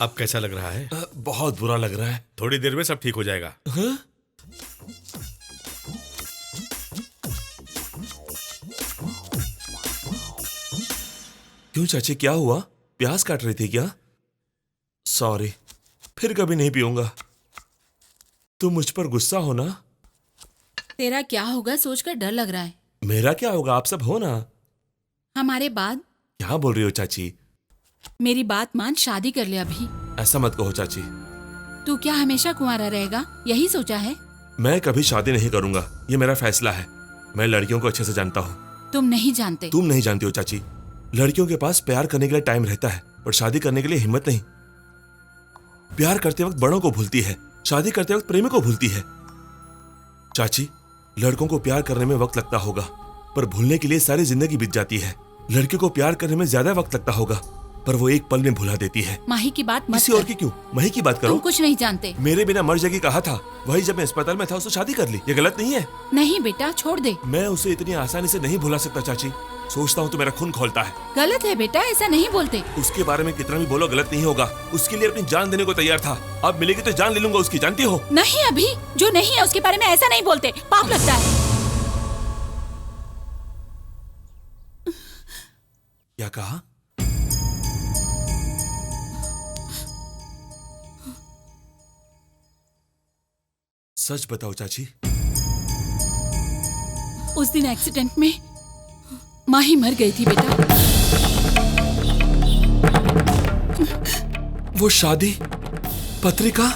अब कैसा लग रहा है? बहुत बुरा लग रहा है। थोड़ी देर में सब ठीक हो जाएगा। हाँ? क्यों चाची, क्या हुआ? प्याज काट रही थी क्या? सॉरी, फिर कभी नहीं पीऊंगा। तुम मुझ पर गुस्सा हो ना? तेरा क्या होगा सोचकर डर लग रहा है। मेरा क्या होगा, आप सब हो ना। हमारे बाद? क्या बोल रही हो चाची? मेरी बात मान, शादी कर ले अभी। ऐसा मत कहो चाची। तू क्या हमेशा कुंवारा रहेगा, यही सोचा है? मैं कभी शादी नहीं करूंगा, ये मेरा फैसला है। मैं लड़कियों को अच्छे से जानता हूँ। तुम नहीं जानते। तुम नहीं जानती हो चाची। लड़कियों के पास प्यार करने के लिए टाइम रहता है, पर शादी करने के लिए हिम्मत नहीं। प्यार करते वक्त बड़ों को भूलती है, शादी करते वक्त प्रेमी को भूलती है। चाची, लड़कों को प्यार करने में वक्त लगता होगा, पर भूलने के लिए सारी जिंदगी बीत जाती है। लड़के को प्यार करने में ज्यादा वक्त लगता होगा, पर वो एक पल में भुला देती है। माही की बात मत किसी कर। और की क्यों? माही की बात करो। तुम कुछ नहीं जानते। मेरे बिना मर जाएगी कहा था, वही जब मैं अस्पताल में था उससे शादी कर ली। ये गलत नहीं है? नहीं बेटा, छोड़ दे। मैं उसे इतनी आसानी से नहीं भुला सकता चाची। सोचता हूँ तो मेरा खून खोलता है। गलत है बेटा, ऐसा नहीं बोलते। उसके बारे में कितना भी बोलो गलत नहीं होगा। उसके लिए अपनी जान देने को तैयार था। अब मिलेगी तो जान ले लूंगा उसकी, जानती हो? नहीं, अभी जो नहीं है उसके बारे में ऐसा नहीं बोलते, पाप लगता है। क्या कहा? सच बताओ चाची। उस दिन एक्सीडेंट में माही मर गई थी बेटा। वो शादी पत्रिका,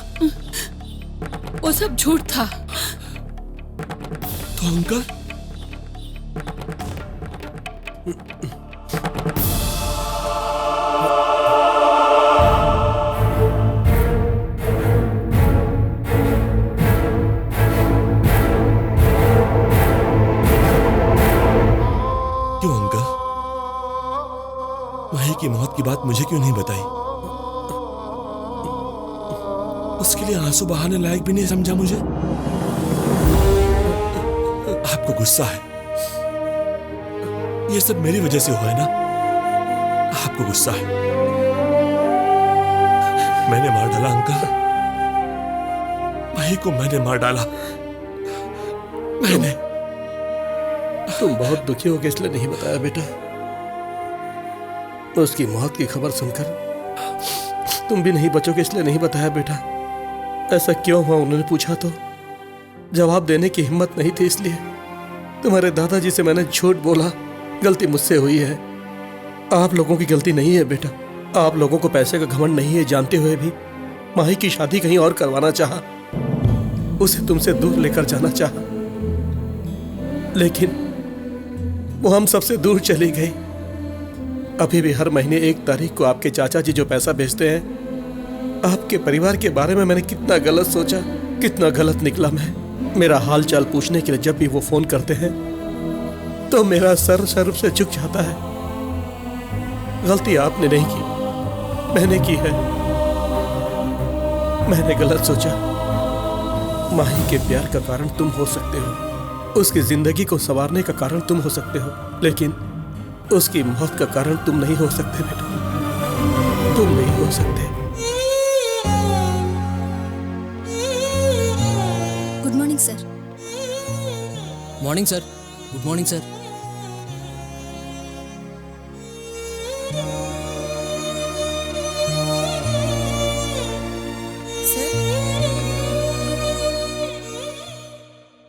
वो सब झूठ था। तो अंकल? क्यों अंकल? माही की मौत की बात मुझे क्यों नहीं बताई? उसके लिए आंसू बहाने लायक भी नहीं समझा मुझे। आपको गुस्सा है, ये सब मेरी वजह से हुआ है ना? आपको गुस्सा है। मैंने मार डाला अंकल, माही को मैंने मार डाला। मैंने। तुम बहुत दुखी हो गए इसलिए नहीं बताया बेटा। उसकी मौत की खबर सुनकर तुम भी नहीं बचोगे इसलिए नहीं बताया बेटा। ऐसा क्यों हुआ उन्होंने पूछा तो जवाब देने की हिम्मत नहीं थी, इसलिए तुम्हारे दादाजी से मैंने झूठ बोला। गलती मुझसे हुई है, आप लोगों की गलती नहीं है बेटा। आप लोगों को पैसे का घमंड नहीं है जानते हुए भी माही की शादी कहीं और करवाना चाहा, उसे तुमसे दूर लेकर जाना चाहा, लेकिन वो हम सबसे दूर चली गई। अभी भी हर महीने 1 तारीख को आपके चाचा जी जो पैसा भेजते हैं, आपके परिवार के बारे में मैंने कितना गलत सोचा, कितना गलत निकला मैं। मेरा हाल चाल पूछने के लिए जब भी वो फोन करते हैं तो मेरा सर शर्म से झुक जाता है। गलती आपने नहीं की, मैंने की है। मैंने गलत सोचा। माही के प्यार का कारण तुम हो सकते हो, उसकी जिंदगी को संवारने का कारण तुम हो सकते हो, लेकिन उसकी मौत का कारण तुम नहीं हो सकते बेटा। तुम नहीं हो सकते। Good morning sir. Morning sir. Good morning sir.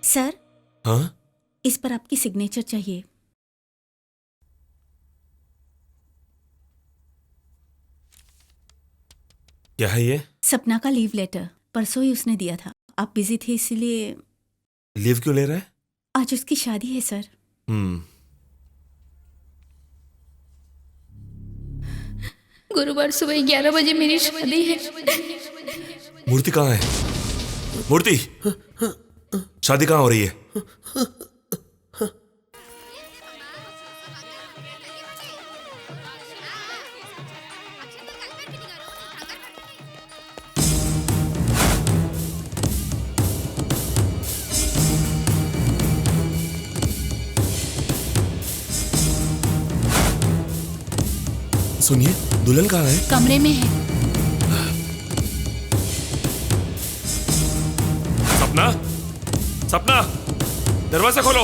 Sir, हाँ? इस पर आपकी सिग्नेचर चाहिए। क्या है ये? सपना का लीव लेटर परसों ही उसने दिया था। आप बिजी थे इसलिए। लीव क्यों ले रहा है? आज उसकी शादी है सर। गुरुवार सुबह 11 बजे मेरी शादी है। मूर्ति कहाँ है? मूर्ति, शादी कहाँ हो रही है? सुनिए, दुल्हन कहाँ है? कमरे में है। सपना, सपना, दरवाजा खोलो।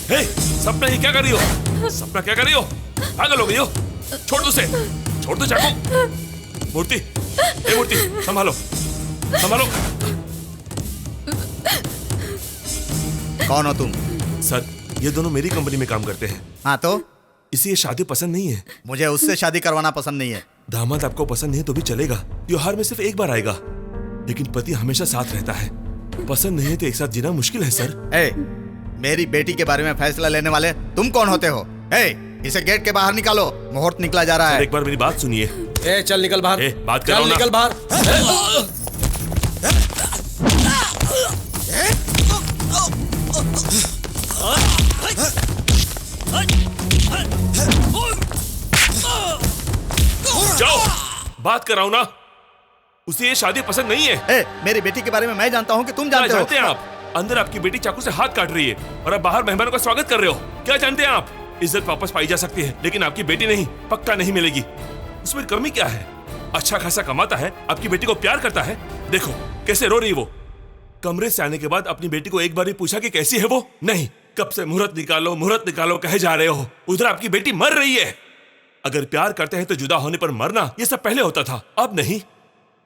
हे, सपना ये क्या कर रही हो? सपना क्या कर रही हो? पागल हो गई हो? छोड़ दो उसे, छोड़ दो चाकू। मूर्ति, ए मूर्ति, संभालो, संभालो। कौन हो तुम? सर, ये दोनों मेरी कंपनी में काम करते हैं। हाँ तो? इसे ये शादी पसंद नहीं है। मुझे उससे शादी करवाना पसंद नहीं है। दामाद आपको पसंद नहीं है तो भी चलेगा, त्योहार में सिर्फ एक बार आएगा, लेकिन पति हमेशा साथ रहता है। पसंद नहीं है तो एक साथ जीना मुश्किल है सर। मेरी बेटी के बारे में फैसला लेने वाले तुम कौन होते हो? इसे गेट के बाहर निकालो, मुहूर्त निकला जा रहा है। एक बार मेरी बात सुनिए। चल निकल बाहर। बात कर रहा हूं ना। निकल बाहर। जाओ, बात कर रहा हूं ना। उसे ये शादी पसंद नहीं है। मेरी बेटी के बारे में मैं जानता हूं कि तुम जानते हो। जानते हैं आप? अंदर आपकी बेटी चाकू से हाथ काट रही है और आप बाहर मेहमानों का स्वागत कर रहे हो। क्या जानते हैं आप? इज्जत वापस पाई जा सकती है, लेकिन आपकी बेटी नहीं, पक्का नहीं मिलेगी। उसमें कमी क्या है? अच्छा खासा कमाता है, आपकी बेटी को प्यार करता है। देखो कैसे रो रही वो। कमरे से आने के बाद अपनी बेटी को एक बार भी पूछा कि कैसी है वो? नहीं। कब से मुहूर्त निकालो कहे जा रहे हो। उधर आपकी बेटी मर रही है। अगर प्यार करते हैं तो जुदा होने पर मरना ये सब पहले होता था, अब नहीं।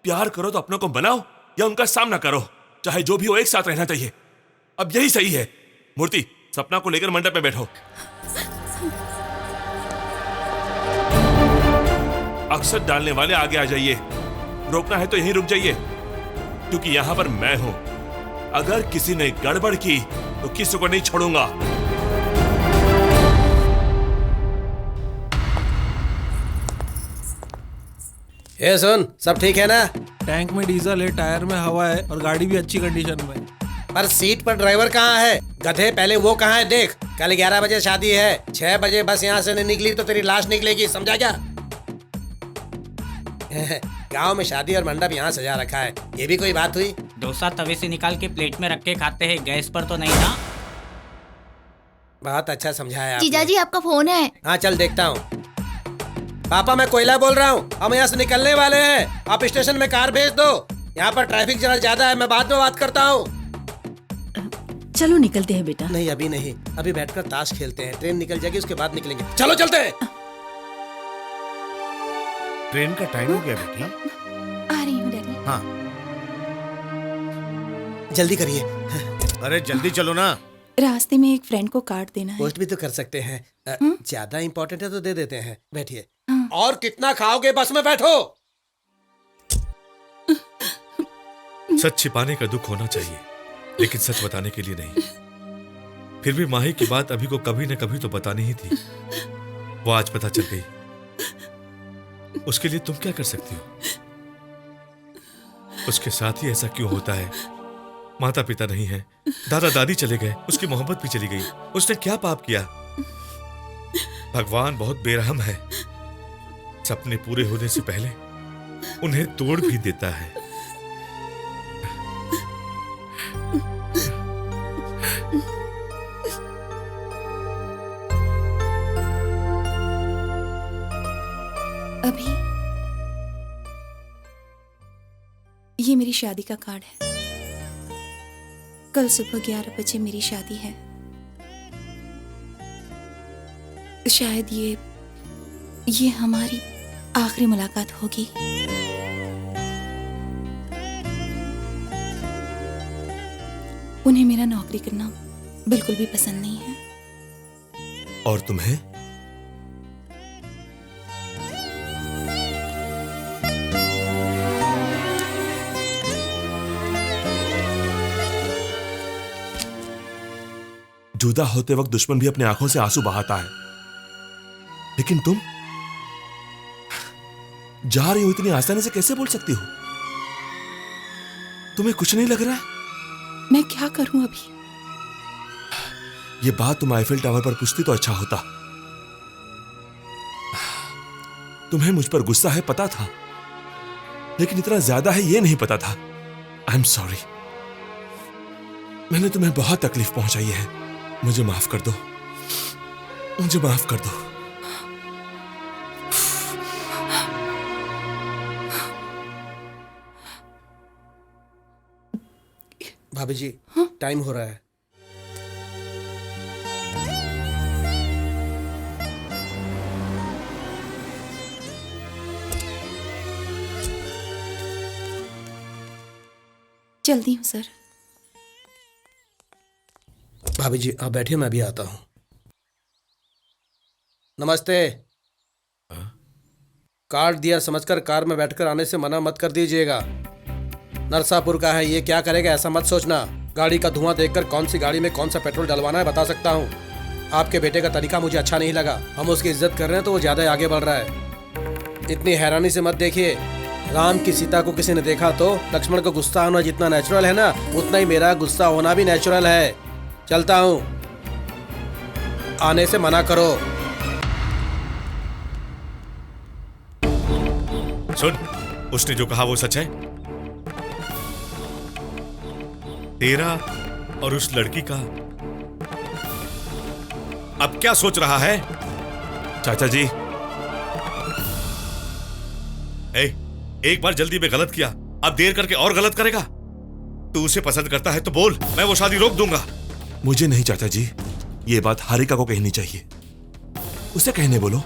प्यार करो तो अपनों को बनाओ या उनका सामना करो, चाहे जो भी हो एक साथ रहना चाहिए। अब यही सही है। मूर्ति, सपना को लेकर मंडप में बैठो। अक्षत डालने वाले आगे आ जाइए। रोकना है तो यहीं रुक जाइए, क्योंकि यहां पर मैं हूं। अगर किसी ने गड़बड़ की तो किसी को नहीं छोड़ूंगा। सुन, सब ठीक है ना? टैंक में डीजल है, टायर में हवा है और गाड़ी भी अच्छी कंडीशन में। पर सीट पर ड्राइवर कहाँ है? गधे, पहले वो कहाँ है देख। कल 11 बजे शादी है, 6 बजे बस यहाँ से नहीं निकली तो तेरी लाश निकलेगी, समझा क्या? गांव में शादी और मंडप यहाँ सजा रखा है, ये भी कोई बात हुई? डोसा तवे से निकाल के प्लेट में रख के खाते हैं, गैस पर तो नहीं ना। बहुत अच्छा समझाया आपने। जीजाजी आपका फोन है। हाँ चल देखता हूँ। पापा मैं कोयला बोल रहा हूँ, हम यहाँ से निकलने वाले हैं। आप स्टेशन में कार भेज दो, यहाँ पर ट्रैफिक जरा ज्यादा है, मैं बाद में बात करता हूँ। चलो निकलते हैं बेटा। नहीं अभी नहीं, अभी बैठकर ताश खेलते हैं, ट्रेन निकल जाएगी उसके बाद निकलेंगे। चलो चलते हैं। ट्रेन का टाइम हो गया बेटी। आ रही हूँ डैडी। हाँ जल्दी करिए। अरे जल्दी चलो ना। रास्ते में एक फ्रेंड को कार्ड देना है। पोस्ट भी तो कर सकते हैं। ज्यादा इम्पोर्टेंट है तो दे देते हैं। बैठिए। और कितना खाओगे? बस में बैठो। सच छिपाने का दुख होना चाहिए, लेकिन सच बताने के लिए नहीं। फिर भी माही की बात अभी को कभी न कभी तो बतानी ही थी। वो आज पता चल गई। उसके लिए तुम क्या कर सकती हो? उसके साथ ही ऐसा क्यों होता है? माता पिता नहीं है, दादा दादी चले गए, उसकी मोहब्बत भी चली गई। उसने क्या पाप किया? भगवान बहुत बेरहम है। सपने पूरे होने से पहले उन्हें तोड़ भी देता है। अभी ये मेरी शादी का कार्ड है। कल सुबह 11 बजे मेरी शादी है। शायद ये हमारी आखिरी मुलाकात होगी। उन्हें मेरा नौकरी करना बिल्कुल भी पसंद नहीं है। और तुम्हें? जुदा होते वक्त दुश्मन भी अपनी आंखों से आंसू बहाता है, लेकिन तुम जा रही हो इतनी आसानी से कैसे बोल सकती हो? तुम्हें कुछ नहीं लग रहा है? मैं क्या करूं अभी? ये बात तुम आईफिल टावर पर पूछती तो अच्छा होता। तुम्हें मुझ पर गुस्सा है पता था, लेकिन इतना ज्यादा है ये नहीं पता था। आई एम सॉरी, मैंने तुम्हें बहुत तकलीफ पहुंचाई है। मुझे माफ कर दो, मुझे माफ कर दो। भाभी जी, टाइम हो रहा है। जल्दी हूँ सर। भाभी जी आप बैठिए, मैं भी आता हूं। नमस्ते। कार्ड दिया समझकर कार में बैठकर आने से मना मत कर दीजिएगा। नरसापुर का है, ये क्या करेगा ऐसा मत सोचना। गाड़ी का धुआं देखकर कौन सी गाड़ी में कौन सा पेट्रोल डलवाना है बता सकता हूँ। आपके बेटे का तरीका मुझे अच्छा नहीं लगा। हम उसकी इज्जत कर रहे हैं तो वो ज्यादा आगे बढ़ रहा है। इतनी हैरानी से मत देखिए। राम की सीता को किसी ने देखा तो लक्ष्मण को गुस्सा होना जितना नेचुरल है ना, उतना ही मेरा गुस्सा होना भी नेचुरल है। चलता हूँ, आने से मना करो। सुन, उसने जो कहा वो सच है। तेरा और उस लड़की का अब क्या सोच रहा है? चाचा जी, एक बार जल्दी में गलत किया, अब देर करके और गलत करेगा। तू उसे पसंद करता है तो बोल, मैं वो शादी रोक दूंगा। मुझे नहीं चाचा जी, ये बात हारिका को कहनी चाहिए। उसे कहने बोलो,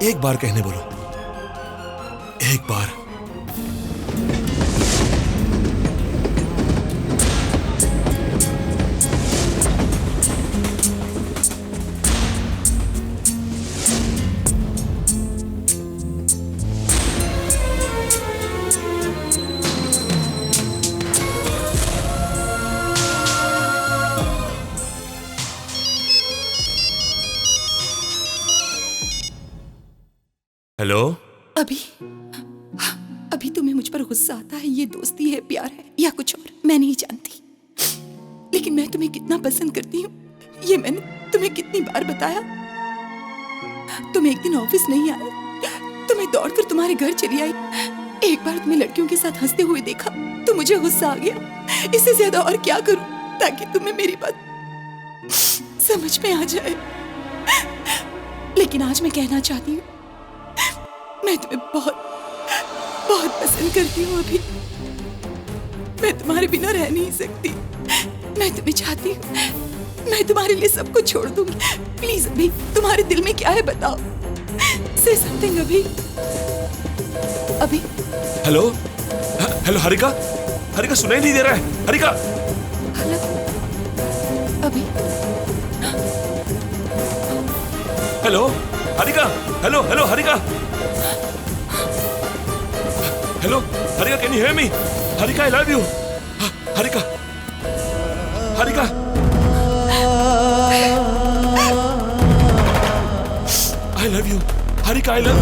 एक बार कहने बोलो, एक बार। हेलो। अभी तुम्हें मुझ पर गुस्सा आता है, ये दोस्ती है, प्यार है या कुछ और, मैं नहीं जानती। लेकिन मैं तुम्हें कितना पसंद करती हूँ ये मैंने तुम्हें कितनी बार बताया। तुम एक दिन ऑफिस नहीं आए तो मैं दौड़कर तुम्हारे घर चली आई। एक बार तुम्हें लड़कियों के साथ हंसते हुए देखा तो मुझे गुस्सा आ गया। इससे ज्यादा और क्या करूं ताकि तुम्हें मेरी बात समझ में आ जाए। लेकिन आज मैं कहना चाहती हूँ, मैं तुम्हें बहुत बहुत पसंद करती हूँ। अभी मैं तुम्हारे बिना रह नहीं सकती। मैं तुम्हें चाहती हूँ, मैं तुम्हारे लिए सब कुछ छोड़ दूंगी। प्लीज अभी, तुम्हारे दिल में क्या है बताओ। से समथिंग अभी। हेलो हेलो हारिका, हारिका सुनाई नहीं दे रहा है। हारिका, हेलो अभी। Hello Harika, hello hello Harika, hello Harika, can you hear me? Harika, I love you. Harika, Harika, I love you. Harika, I love you.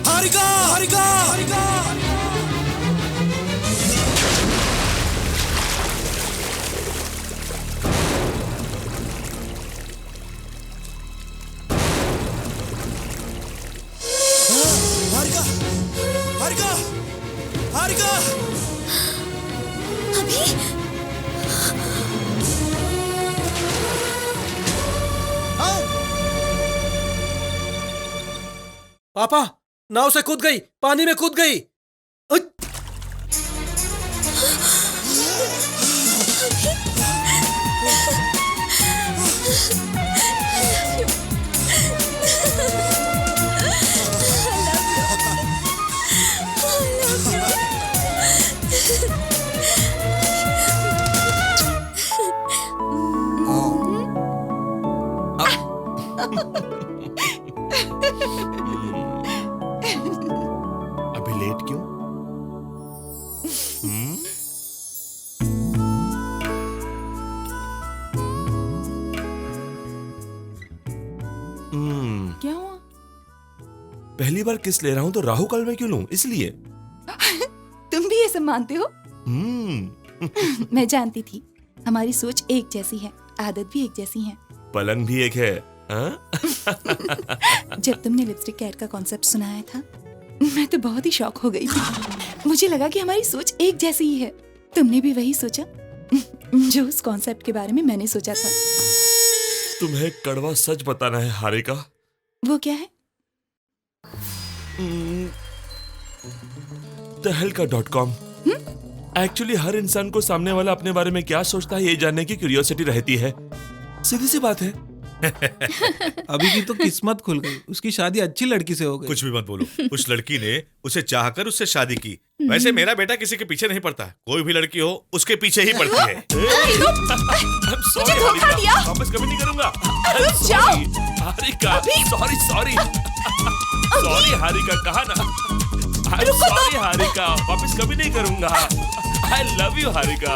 Harika, Harika, Harika. Harika, Harika, Harika. अभी पापा नाव से कूद गई, पानी में कूद गई। अभी लेट क्यों? क्या हुआ? पहली बार किस ले रहा हूं तो राहु काल में क्यों लूं, इसलिए। तुम भी ये सब मानते हो? मैं जानती थी हमारी सोच एक जैसी है, आदत भी एक जैसी है। पलंग भी एक है। जब तुमने लिपस्टिक कैट का कॉन्सेप्ट सुनाया था मैं तो बहुत ही शॉक हो गई थी। मुझे लगा कि हमारी सोच एक जैसी ही है। तुमने भी वही सोचा जो उस कॉन्सेप्ट के बारे में मैंने सोचा था। तुम्हें कड़वा सच बताना है हारिका। वो क्या है? tehelka.com। एक्चुअली हर इंसान को सामने वाला अपने बारे में क्या सोचता है ये जानने की क्यूरियोसिटी रहती है। सीधी सी बात है। अभी की तो किस्मत खुल गई, उसकी शादी अच्छी लड़की से हो गई। कुछ भी मत बोलो, उस लड़की ने उसे चाहकर उससे शादी की। वैसे मेरा बेटा किसी के पीछे नहीं पड़ता, कोई भी लड़की हो उसके पीछे ही पड़ती है। मुझे धोखा दिया। वापस कभी नहीं करूंगा। हारिका, सॉरी हारिका, कहा ना। सॉरी हारिका, वापस कभी नहीं करूंगा। I love you Harika.